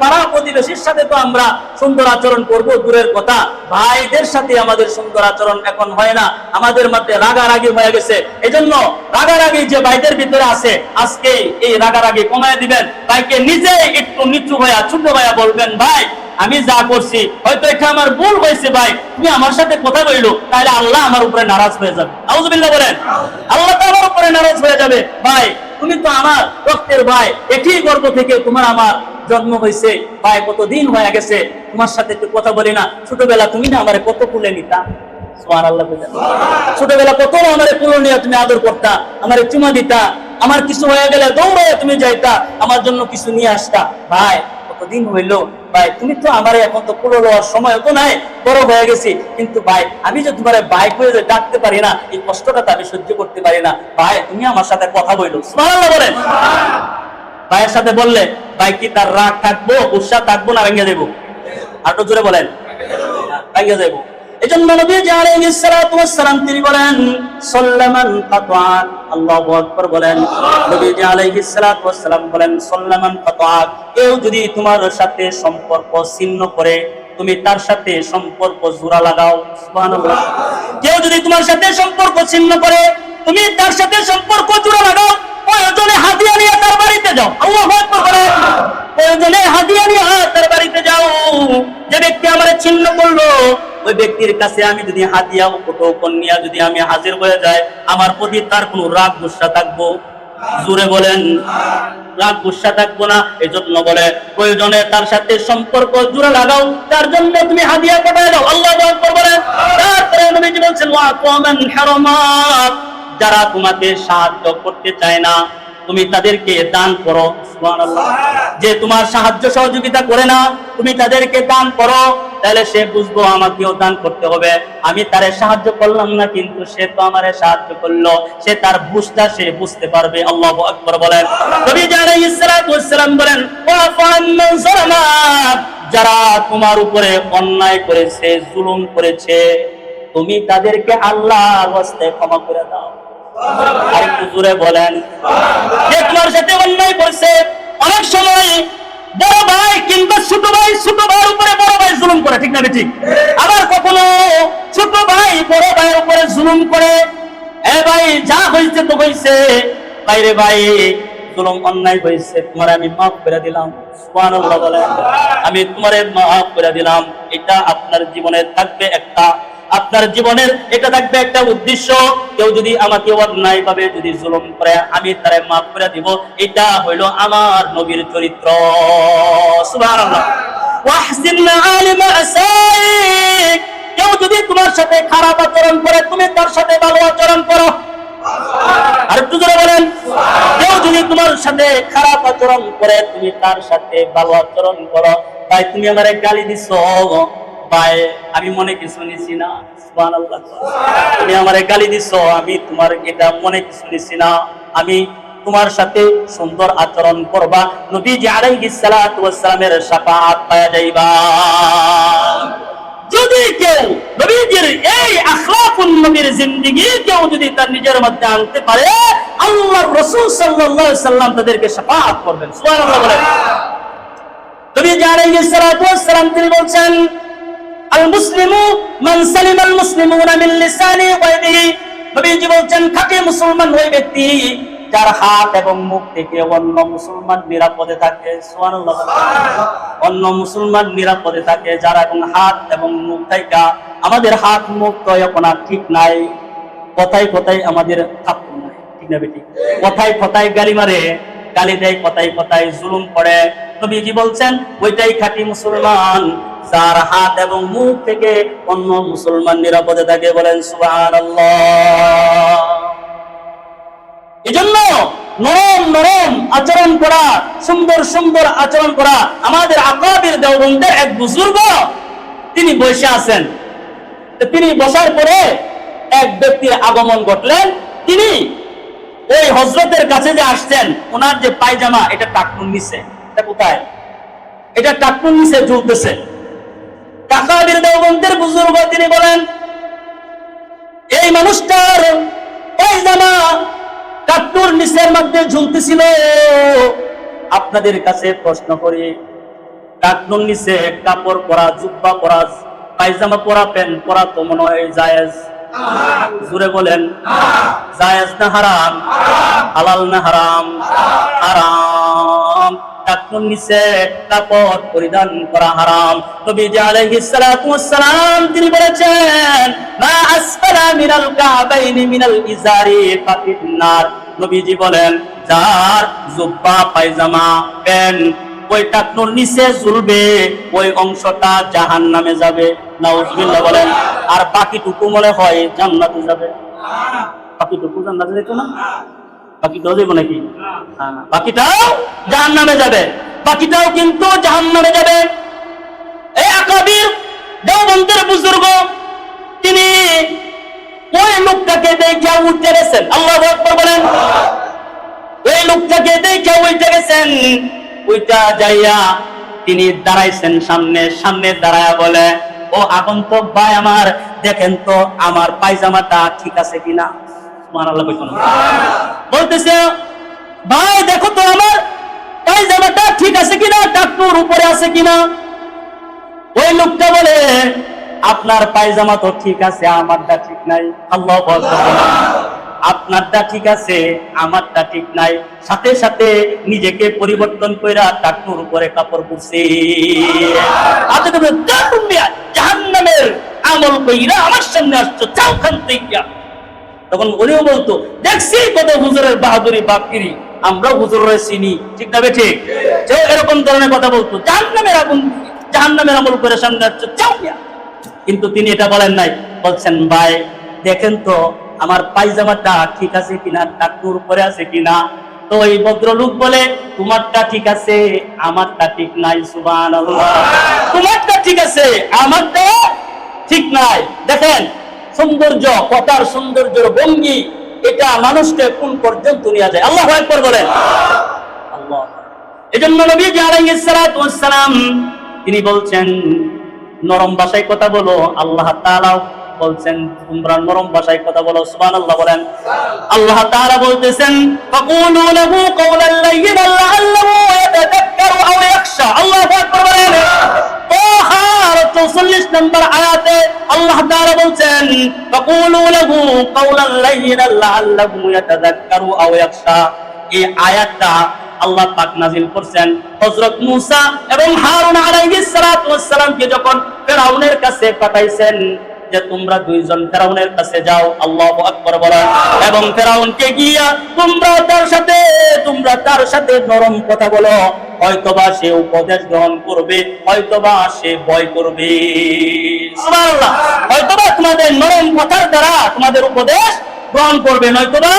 পাড়া প্রতিবেশীর সাথে তো আমরা সুন্দর আচরণ করব দূরের কথা, ভাইদের সাথে আমাদের সুন্দর আচরণ এখন হয় না, আমাদের মধ্যে রাগারাগি হয়ে গেছে। এজন্য রাগারাগি যে ভাইদের ভিতরে আছে, আজকে এই রাগারাগি কমায় দিবেন। ভাইকে নিজে একটু নিচু হইয়া ছোট ভাইয়া বলবেন, ভাই আমি যা করছি হয়তো এটা আমার ভুল হয়েছে, ভাই তুমি আমার সাথে কথা বললো, তাহলে আল্লাহ আমার উপরে নারাজ হয়ে যাবে। আউযুবিল্লাহ বলেন। আল্লাহ তো আমার উপরে নারাজ হয়ে যাবে। ভাই তুমি তো আমার রক্তের ভাই, একই গর্ভ থেকে তোমার আমার জন্ম হয়েছে, ভাই কতদিন হয়ে গেছে তোমার সাথে একটু কথা বলি না। ছোটবেলা তুমি না আমারে কত কুলে নিতা। সুবহানাল্লাহ। ছোটবেলা কত আমারে কুলে নিয়ে তুমি আদর করতা, আমারে চুমা দিতা, আমার কিছু হয়ে গেলে দৌড়ে তুমি যাইতা, আমার জন্য কিছু নিয়ে আসতা। ভাই কতদিন হইলো, ভাই তুমি তো আমার এখন তো কুলো লওয়ার সময় তো নাই, বড় হয়ে গেছি, কিন্তু ভাই আমি যে তোমার ভাই করে যে ডাকতে পারি না, এই কষ্টটা তো আমি সহ্য করতে পারি না। ভাই তুমি আমার সাথে কথা বললো। সুবহানাল্লাহ বলেন। ভাইয়ের সাথে বললে ভাই কি তার রাগ থাকবো, গুসা থাকবো না ভেঙে দেবো? আর একটু জোরে বলেন, ভাইয়া যাইব। এজন্য নবীজি আলাইহিস সালাতু ওয়াস সালাম তিনি বলেন সাল্লামান কাতা, আল্লাহু আকবার বলেন। নবীজি আলাইহিস সালাতু ওয়াস সালাম বলেন সাল্লামান কাতা, কেউ যদি তোমার সাথে সম্পর্ক ছিন্ন করে তুমি তার সাথে সম্পর্ক জোড়া লাগাও। সুবহানাল্লাহ। কেউ যদি তোমার সাথে সম্পর্ক ছিন্ন করে তুমি তার সাথে সম্পর্ক জোড়া লাগাও, প্রয়োজনে হাদিয়া নিয়ে তার বাড়িতে যাও। আল্লাহু আকবার বলেন। প্রয়োজনে হাদিয়া নিয়ে তার বাড়িতে যাও। যে ব্যক্তি আমারে ছিন্ন করলো ওই ব্যক্তির কাছে আমি যদি হাদিয়া উপটোকন নিয়ে যদি আমি হাজির হয়ে যাই, আমার প্রতি তার কোনো রাগ গুসা থাকবো? জোরে বলেন, রাগ গুসা থাকবো না। এই জন্য বলে প্রয়োজনে তার সাথে সম্পর্ক জোড়া লাগাও, তার জন্য তুমি হাদিয়া পাঠায় দাও। আল্লাহু আকবার বলেন। তারপরে নবীজি বলছেন ওয়া আতামান হারামাত, যারা তোমাকে সাহায্য করতে চায় না তুমি তাদেরকে দান করো। সুবহানাল্লাহ। যে তোমার সাহায্য সহযোগিতা করে না তুমি তাদেরকে দান করো, তাহলে সে বুঝবো আমাকেও দান করতে হবে। আমি তারে সাহায্য করলাম না কিন্তু সে তো আমারে সাহায্য করলো, সে তার বুঝটা সে বুঝতে পারবে। আল্লাহু আকবার বলেন। নবী আলাইহিস সালাতু ওয়াস সালাম বলেন ওয়া ফামান যালামা, যারা তোমার উপরে অন্যায় করেছে জুলুম করেছে তুমি তাদেরকে আল্লাহর ওয়াস্তে ক্ষমা করে দাও। আরেকটু জোরে বলেন। যে তোমার সাথে অন্যায় করছে, অনেক সময় বড় ভাই কিংবা ছোট ভাইয়ের উপরে বড় ভাই জুলুম করে, ঠিক না ঠিক? আবার কখনো ছোট ভাই বড় ভাইয়ের উপরে জুলুম করে, এ ভাই যা হয়েছে তো হয়েছে, বাইরে ভাই জুলুম অন্যায় হয়েছে, তোমার আমি মাফ করে দিলাম। সুবহানাল্লাহ বলেন। আমি তোমারে মাফ করে দিলাম। এটা আপনার জীবনে থাকবে আপনার জীবনের এটা থাকবে একটা উদ্দেশ্য। কেউ যদি আমাকে অন্যায় ভাবে যদি জুলুম করে আমি তারে মাফ করে দিব, এটা হইল আমার নবীর চরিত্র। সুবহানাল্লাহ। ওয়াহসিন আলিমা আসাইক, কেউ যদি তোমার সাথে খারাপ আচরণ করে তুমি তার সাথে ভালো আচরণ করো। আর একটু জোরে বলেন। কেউ যদি তোমার সাথে খারাপ আচরণ করে তুমি তার সাথে ভালো আচরণ করো। তাই তুমি আমারে গালি দিছো ভাই, আমি মনে কিছু নিছি না। সুবহানাল্লাহ। তুমি আমারে গালি দিছো, আমি তোমার এটা মনে কিছু নিছি না। আমি তোমার সাথে সুন্দর আচরণ করবা, নবীজি আলাইহিস সালাতু ওয়াস সালামের শাফাআত পাওয়া যাইবা। যদি কেউ নবীজির এই আখলাকুন নবীর জিন্দেগি কেউ যদি তার নিজের মধ্যে আনতে পারে, আল্লাহর রাসূল সাল্লাল্লাহু আলাইহি সাল্লাম তাদেরকে শাফাআত করবেন। সুবহানাল্লাহ বলেন। নবীজি আলাইহিস সালাতু ওয়াস সালাম তিনি বলছেন আল মুসলিমু মান সালিমাল মুসলিমুনা মিন লিসানি ওয়া ইয়াদিহি, নবীজি বলছেন খাঁটি মুসলমান ওই ব্যক্তি যার হাত এবং মুখ থেকে অন্য মুসলমান নিরাপদে থাকে। সুবহানাল্লাহ। অন্য মুসলমান নিরাপদে থাকে যারা এখন হাত এবং মুখ থেকে, আমাদের হাত মুখ তো এখন আর ঠিক নাই, কথায় কথায় আমাদের থাপ্পড় মারে, ঠিক না বেটি? কথায় কথায় গালি মারে, গালি দেয়, কথায় কথায় জুলুম করে। নবীজি বলছেন ওইটাই খাঁটি মুসলমান যার হাত এবং মুখ থেকে অন্য মুসলমান নিরাপদে থাকে। বলেন সুবহানাল্লাহ। এজন্য নরম নরম আচরণ করা, সুন্দর সুন্দর আচরণ করা। আমাদের আকাবির দেওবন্দের এক বুজুর্গ তিনি বসে আছেন, তিনি বসার পরে এক ব্যক্তির আগমন ঘটলেন। তিনি ওই হযরতের কাছে যে আসছেন, ওনার যে পায়জামা এটা টাকনুর নিচে, এটা কোথায়? এটা টাকনুর নিচে ঝুলতেছে। আকাবির দেওবন্দের বুজুর্গ তিনি বলেন এই মানুষটার পায়জামা টাকনুর নিচের মধ্যে ঝুলতেছিল। আপনাদের কাছে প্রশ্ন করি, টাকনুর নিচে কাপড় পরা, জুব্বা পরা, পায়জামা পরা, প্যান্ট পরা তো মনে হয় জায়েজ? জোরে বলেন। জায়েজ না হারাম? হালাল না হারাম? হারাম। টাকনুর নিচে কাপড় পরিধান করা হারাম। নবীজি আলাইহিস সালাতু ওয়াস সালাম তিনি বলেছেন মা আসফালা মিনাল কাবাইনি মিনাল ইজারি ফাফিন্নার। নবীজি বলেন যার জুব্বা পায়জামা প্যান্ট ওই টাকনুর নিচে ঝুলবে ওই অংশটা জাহান্নামে যাবে। নাউজুবিল্লাহ বলেন। আর বাকিটুকু মনে হয় জান্নাতে যাবে। বাকিটুকু জান্নাতে যেত না? বাকিটাও যাবে নাকি? বাকিটাও জাহান্নামে যাবে। বাকিটাও কিন্তু জাহান্নামে যাবে। এই আকাবির দেওবন্দের বুজুর্গ তিনি ওই লোকটাকে দেখে উঠে গেছেন। আল্লাহু আকবার বলেন। ওই লোকটাকে দেখে উঠে গেছেন। ওইটা যাইয়া তিনি দাঁড়াইছেন সামনে দাঁড়ায়া বলে, ও আগন্তুক ভাই আমার, দেখেন তো আমার পায়জামাটা ঠিক আছে কিনা। সুবহানাল্লাহ কইছেন। বলতেছে, ভাই দেখো তো আমার পায়জামাটা ঠিক আছে কিনা, টাকনুর উপরে আছে কিনা। ওই লোকটা বলে, আপনার পায়জামা তো ঠিক আছে, আমারটা ঠিক নাই। আল্লাহু আকবার। আপনারটা ঠিক আছে, আমারটা ঠিক নাই। সাথে সাথে নিজেকে পরিবর্তন কইরা টাকনুর উপরে কাপড় পরছে। আপনি তো জাহান্নামের আমল কইরা আমার সামনে আসছো, যাও খান থেকে। তখন উনিও বলতো, দেখছি কত হুজুরের বাহাদুরি বাপগিরি, আমরাও হুজুরের চিনি, ঠিক না ঠিক? যে এরকম ধরনের কথা বলতো, জাহান্নামের আগুন, জাহান্নামের আমল করে সামনে আসছো, যাও। কিন্তু তিনি এটা বলেন নাই, বলছেন, ভাই দেখেন তো আমার পায়জামাটা ঠিক আছে কিনা, টাকুর উপরে আছে কিনা। তো এই ভদ্রলোক বলে, তোমারটা ঠিক আছে, আমারটা ঠিক নাই। সুবহানাল্লাহ। তোমারটা ঠিক আছে, আমারটা ঠিক নাই। দেখেন সৌন্দর্য, কথার সৌন্দর্যের ভঙ্গি, এটা মানুষকে কোন পর্যন্ত নিয়ে যায়। আল্লাহু আকবার বলেন। আল্লাহ। এজন্য নবীজি আলাইহিস সালাতু ওয়াস সালাম তিনি বলছেন, নরম ভাষায় কথা বলো। আল্লাহ তাআলা বলছেন, তোমরা নরম ভাষায় কথা বলো। সুবহানাল্লাহ বলেন। আল্লাহ তাআলা বলতেছেন, ফাকুলু লাহু কাওলান লায়্যিনান লাআল্লাহু ইয়াতাযাক্কারু আও ইয়াখশা। আল্লাহু আকবার বলেন। তাহা ৪৪ নম্বর আয়াতে আল্লাহ তাআলা বলছেন, ফাকুলু লাহু কাওলান লায়্যিনান লাআল্লাহু ইয়াতাযাক্কারু আও ইয়াখশা। এই আয়াতটা আল্লাহ পাক নাযিল করছেন হযরত মূসা এবং হারুন আলাইহিস সালাতু ওয়াস সালামকে যখন ফিরআউনের কাছে পাঠাইছেন যে তোমরা দুইজন ফিরআউনের কাছে যাও। আল্লাহু আকবার বলেন। এবং ফিরআউনকে গিয়া তোমরা তার সাথে নরম কথা বলো, হয়তোবা সে উপদেশ গ্রহণ করবে, হয়তোবা সে ভয় করবে। সুবহানাল্লাহ। হয়তোবা তোমাদের নরম কথার দ্বারা তোমাদের উপদেশ গ্রহণ করবে, নয়তোবা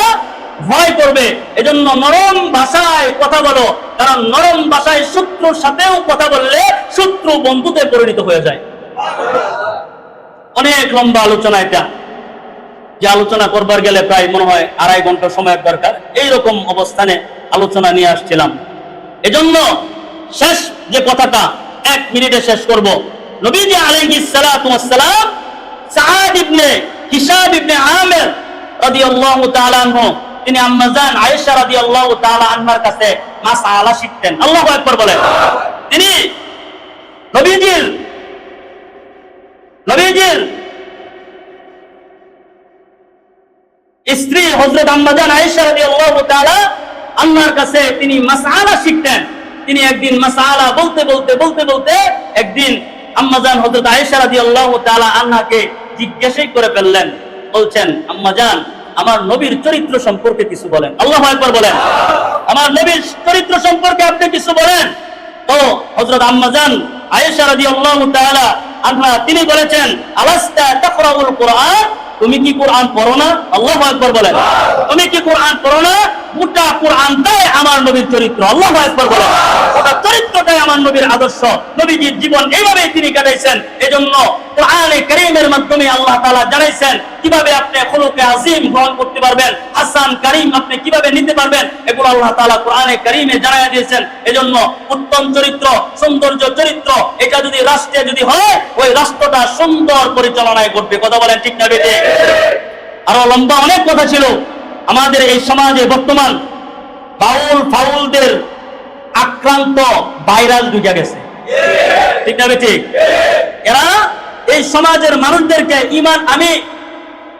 ভয় করবে। এজন্য নরম ভাষায় কথা বলো, কারণ নরম ভাষায় শত্রুর সাথেও কথা বললে শত্রু বন্ধুতে পরিণত হয়ে যায়। অনেক লম্বা আলোচনা এটা, যে আলোচনা করবার গেলে প্রায় মনে হয় ২.৫ ঘন্টা সময়ের দরকার। এইরকম অবস্থানে আলোচনা নিয়ে আসছিলাম। এজন্য শেষ যে কথাটা ১ মিনিটে শেষ করব। নবীজি আলাইহিস সালাতু ওয়াস সালাম সাআদ ইবনে হিশাম ইবনে আমির রাদিয়াল্লাহু তাআলা আনহু, তিনি আম্মাজান আয়েশা রাদিয়াল্লাহু তাআলা আনহার কাছে মাসআলা শিখতেন। আল্লাহু আকবার বলেন। তিনি নবীজির স্ত্রী হযরত আম্মাজান আয়েশা রাদিয়াল্লাহু তাআলা আনহার কাছে তিনি মাসআলা শিখতেন। তিনি একদিন মাসআলা বলতে একদিন আম্মাজান হযরত আয়েশা রাদিয়াল্লাহু তাআলা আনহাকে জিজ্ঞাসাই করে ফেললেন। বলছেন, আম্মাজান আমার নবীর চরিত্র সম্পর্কে কিছু বলেন। আল্লাহু আকবার বলেন। আমার নবীর চরিত্র সম্পর্কে আপনি কিছু বলেন। তো হযরত আম্মাজান আয়েশা রাদিয়াল্লাহু তাআলা আনহা তিনি বলেছেন, আলাস্তা তাকরাউল কুরআন, তুমি কি কোরআন পড়ো না? আল্লাহু আকবার বলেন। তুমি কি কোরআন পড়ো না? গোটা কোরআনটাই আমার নবীর চরিত্র। আল্লাহু আকবার বলেন। গোটা চরিত্রটাই আমার নবীর আদর্শ। নবীজির জীবন এইভাবেই তিনি কাটাইছেন। এজন্য কোরআনে কারীমের মাধ্যমে আল্লাহ তাআলা জানাইছেন কিভাবে আপনি খুলুকে আযীম গ্রহণ করতে পারবেন, হাসান কারীম আপনি কিভাবে নিতে পারবেন, এগুলো আল্লাহ তাআলা কোরআনে কারীমে জানাইয়া দিয়েছেন। এজন্য উত্তম চরিত্র, সৌন্দর্য চরিত্র, এটা যদি রাষ্ট্রে যদি হয়, ওই রাষ্ট্রটা সুন্দর পরিচালনায় করবে। কথা বলেন ঠিক না বেঠিক? আরো লম্বা অনেক কথা ছিল। আমাদের এই সমাজে বর্তমান বাউল ফাউলদের আক্রান্ত ভাইরাস ঢুকে গেছে, ঠিক না বেঠিক? এরা এই সমাজের মানুষদেরকে ইমান, আমি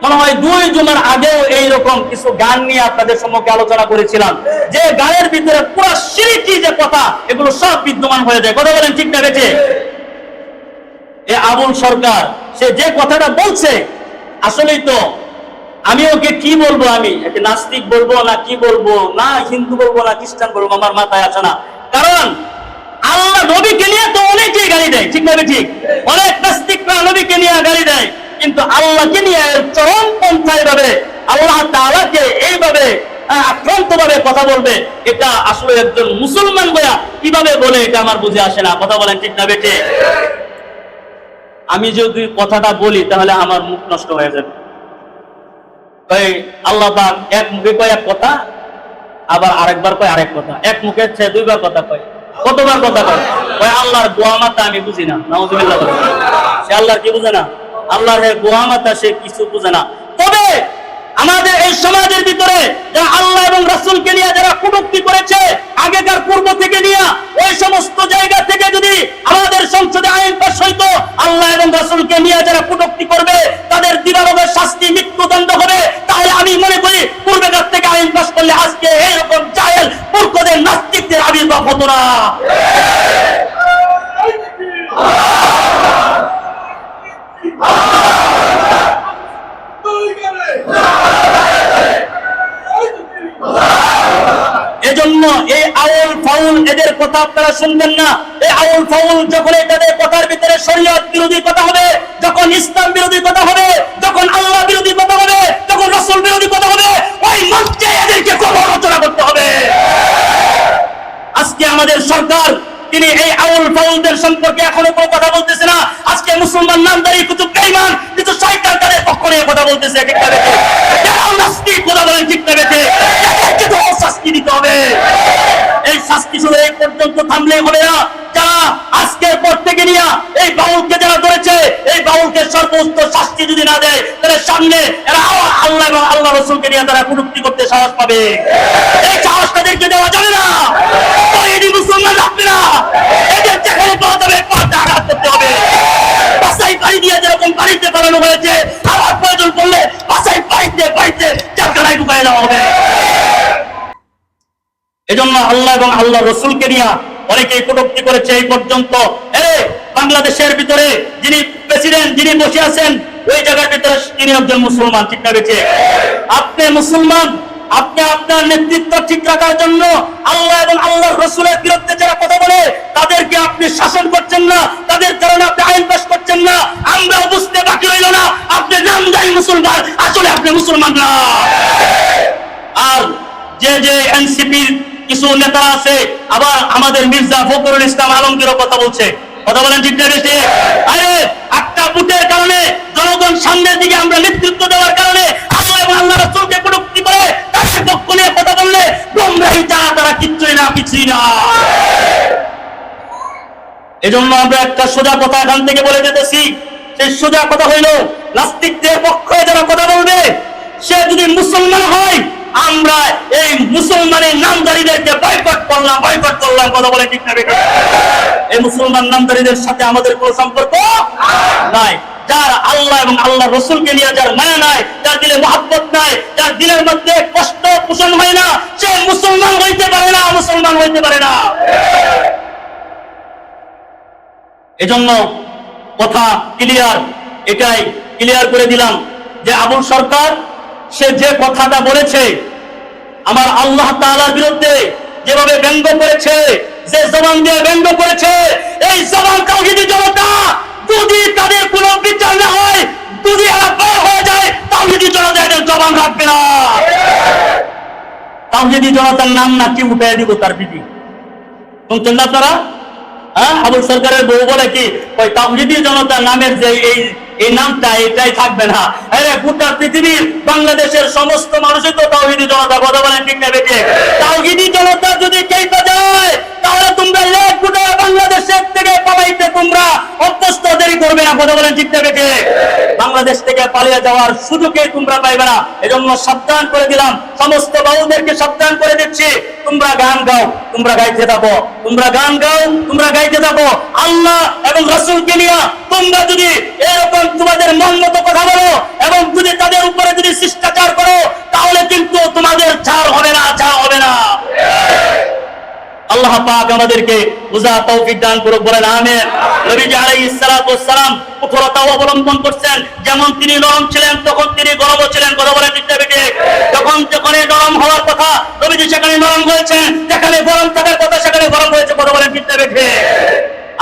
মনে হয় ২ জুমার আগেও এইরকম কিছু গান নিয়ে আপনাদের সম্মুখে আলোচনা করেছিলাম, যে গানের ভিতরে পুরো শিরকি যে কথা, এগুলো সব বিদ্যমান হয়ে যায়। কথা বলেন ঠিক না বেঠিক? এই আবুল সরকার সে যে কথাটা বলছে, আসলেই তো আমি ওকে কি বলবো, আমি একে নাস্তিক বলবো না কি বলবো, না হিন্দু বলবো না খ্রিস্টান বলবো, আমার মাথায় আসে না। কারণ আল্লাহ নবীকে নিয়ে তো অনেকেই গালি দেয়, ঠিক না ঠিক? অনেক নাস্তিকরা নবীকে নিয়ে গালি দেয়, কিন্তু আল্লাহকে নিয়ে চরম পন্থায় ভাবে আল্লাহ তাআলাকে এইভাবে আক্রান্ত ভাবে কথা বলবে, এটা আসলে একজন মুসলমান বয়া কিভাবে বলে, এটা আমার বুঝে আসে না। কথা বলেন ঠিক না বেঠে? আমি যদি কথাটা বলি তাহলে আমার মুখ নষ্ট হয়ে যাবে। আল্লাহ পাক এক মুখে কয় এক কথা, আবার আরেকবার কয় আরেক কথা। এক মুখে ২ বার কথা কয়, কতবার কথা কয়? ওই আল্লাহর গোয়ামাতা আমি বুঝি না, নাউজুবিল্লাহ। সে আল্লাহর কি বুঝে না? আল্লাহর গোয়ামাতা সে কিছু বুঝে না। তবে আমাদের এই সমাজের ভিতরে যারা আল্লাহ এবং রাসূলকে নিয়ে যারা কটূক্তি করেছে আগেকার পূর্ব থেকে নিয়ে, ওই সমস্ত জায়গা থেকে যদি আমাদের সংসদে আইন পাস হইতো, আল্লাহ এবং রাসূলকে নিয়ে যারা কটূক্তি করবে তাদের দিবালোকের শাস্তি মৃত্যুদণ্ড হবে, তাহলে আমি মনে করি পূর্বেকার থেকে আইন পাস করলে আজকে এইরকম জাহেল মূর্খদের নাস্তিকদের আবির্ভাব হতো না। এজন্য এই আউল ফাউল এদের কথা আপনারা শুনবেন না। এই আউল ফাউল যখন এদের কথার ভিতরে শরীয়ত বিরোধী কথা হবে, যখন ইসলাম বিরোধী কথা হবে, যখন আল্লাহ বিরোধী কথা হবে, যখন রাসূল বিরোধী কথা হবে, ওই মঞ্চে এদেরকে সমালোচনা করতে হবে। আজকে আমাদের সরকার তিনি এই আউল ফাউলদের সম্পর্কে এখনো কোনো কথা বলতেছে না। আজকে মুসলমান নামধারী কিছু বেঈমান কিছু শয়তান তাদের পক্ষ নিয়ে কথা বলতেছে। ঠিক না বেঠে? যারা নাস্তিক কথা বলেন, ঠিক না বেঠে? এদেরকে তো শাস্তি দিতে হবে। এই শাস্তি শুধু এই পর্যন্ত থামলে হবে না। যারা আজকের পর থেকে নিয়ে এই বাউলকে যারা ধরেছে, এই বাউলকে সর্বোচ্চ শাস্তি যদি না দেয়, তাহলে সামনে এরা আল্লাহ এবং আল্লাহ রাসূলকে নিয়ে তারা কটূক্তি করতে সাহস পাবে। এই সাহস তাদেরকে দেওয়া যাবে না। মুসলমান রাখবে না। এদের যেখানে পাওয়া যাবে পাল্টা আঘাত করতে হবে। বাসাই বাড়ি দিয়ে যেরকম বাড়িতে বানানো হয়েছে, আবার প্রয়োজন পড়লে বাসাই বাড়িতে চারখানায় ঢুকাই দেওয়া হবে। এজন্য আল্লাহ এবং আল্লাহ রসুলকে নিয়ে অনেকেই কটূক্তি করেছে। এই পর্যন্ত বাংলাদেশের ভিতরে যিনি প্রেসিডেন্ট, যিনি বসে আছেন, ওই জায়গার ভিতরে তিনি একজন মুসলমান। ঠিক না বেঠে? আপনি মুসলমান, আপনি আপনার নেতৃত্ব ঠিক রাখার জন্য আল্লাহ এবং আল্লাহর রাসূলের বিরুদ্ধে যারা কথা বলে তাদেরকে আপনি শাসন করছেন না, তাদের কারণে আপনি আইন পাস করছেন না। আমরা বুঝতে বাকি রইল না আপনি নামধারী মুসলমান, আসলে আপনি মুসলমান না। আর যে এনসিপির কিছু নেতা আছে, আবার আমাদের মির্জা ফখরুল ইসলাম আলমগীরও কথা বলছে। কথা বলেন, ঠিক না বেশি? আরে একটা বুটের কারণে জনগণ সামনের দিকে আমরা নেতৃত্ব দেওয়ার কারণে আল্লাহ এবং আল্লাহ রাসূলকে কটূক্তি করে তাদের পক্ষ নিয়ে কথা বললে গোমরাহি ছাড়া তারা কিছুই না। এজন্য আমরা একটা সোজা কথা এখান থেকে বলে যেতেছি। সেই সোজা কথা হইল, নাস্তিকদের পক্ষে যারা কথা বলবে সে যদি মুসলমান হয়, আমরা এই মুসলমানের নামধারীদেরকে বয়কট করলাম। কথা বলে, ঠিক না বেঠে? এই মুসলমান নামধারীদের সাথে আমাদের কোনো সম্পর্ক নাই। যার আল্লাহ এবং আল্লাহ রসুলকে নিয়ে যার মায়া নাই, যার দিলে মহব্বত নাই, যার দিলের মধ্যে কষ্ট পোষণ হয় না, সে মুসলমান হইতে পারে না। এজন্য কথা ক্লিয়ার, এটাই ক্লিয়ার করে দিলাম যে আবুল সরকার সে যে কথাটা বলেছে আমার আল্লাহ তাআলার বিরুদ্ধে, যেভাবে ব্যঙ্গ করেছে, যে জবান দিয়ে ব্যঙ্গ করেছে, এই জবান তাওহীদি জনতা যদি তাদের কোনো বিচার না হয়, যদি এরা বের হয়ে যায়, তাওহীদি জনতা এদের জবান রাখবে না। তাওহীদি জনতার নাম না কি উঠে দিব তার বিধি শুনছেন না তারা? আবুল সরকারের বউ বলে কি, ওই তাওহীদি জনতা নামের যে এই নামটা এটাই থাকবে না। আরে গোটা পৃথিবীর বাংলাদেশের সমস্ত মানুষই তো তাওহীদি জনতা। কথা বলেন, ঠিক না বেঠে? তাওহীদি জনতা যদি কেইটা যায়, তাহলে তোমরা এক গোটা বাংলাদেশের থেকে পালাইতে তোমরা অভ্যস্ত দেরি করবে না। কথা বলেন, ঠিক না বেঠে? বাংলাদেশ থেকে পালিয়ে যাওয়ার সুযোগই তোমরা পাইবে না। এজন্য সাবধান করে দিলাম, সমস্ত বাউলদেরকে সাবধান করে দিচ্ছি, তোমরা গান গাও, তোমরা গাইতে থাকো, তোমরা গাইতে থাকো। আল্লাহ এবং রাসূলকে নিয়ে তোমরা যদি এরকম তোমাদের মন মতো কথা বলো এবং যদি তাদের উপরে যদি শিষ্টাচার করো, তাহলে কিন্তু তোমাদের ছাড় হবে না। আল্লাহ পাক আমাদেরকে বুঝা তৌফিক দান করুক, বলেন আমিন। নবীজি আলাইহিস সালাতু ওয়াস সালাম কঠোরতা অবলম্বন করছেন। যেমন তিনি নরম ছিলেন, তখন তিনি গরমও ছিলেন। কথা বলেন, ঠিক না বেঠে? যেখানে নরম হওয়ার কথা নবীজি সেখানে নরম হয়েছেন, যেখানে গরম থাকার কথা সেখানে গরম হয়েছে। কথা বলেন, ঠিক না বেঠে?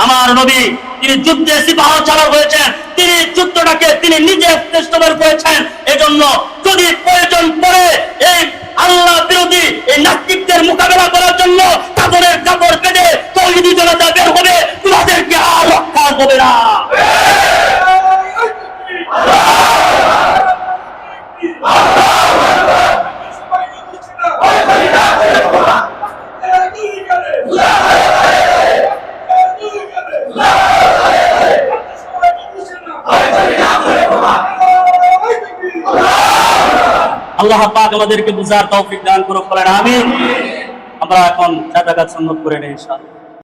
আমার নবী তিনি যুদ্ধে সিপাহ চালক হয়েছেন, তিনি যুদ্ধটাকে তিনি নিজে চেষ্টা করেছেন। এজন্য যদি প্রয়োজন পড়ে এই আল্লাহ বিরোধী এই নাস্তিকদের মোকাবেলা করার জন্য কাপড়ের কাপড় পেটে তাওহীদি জনতা বের হবে, তোমাদেরকে আর রক্ষা হবে না। আল্লাহ পাক আমাদেরকে বুঝার তৌফিক দান করুক, বলেন আমিন। আমরা এখন সাদাকাত সুন্নত করে নেই ইনশাআল্লাহ।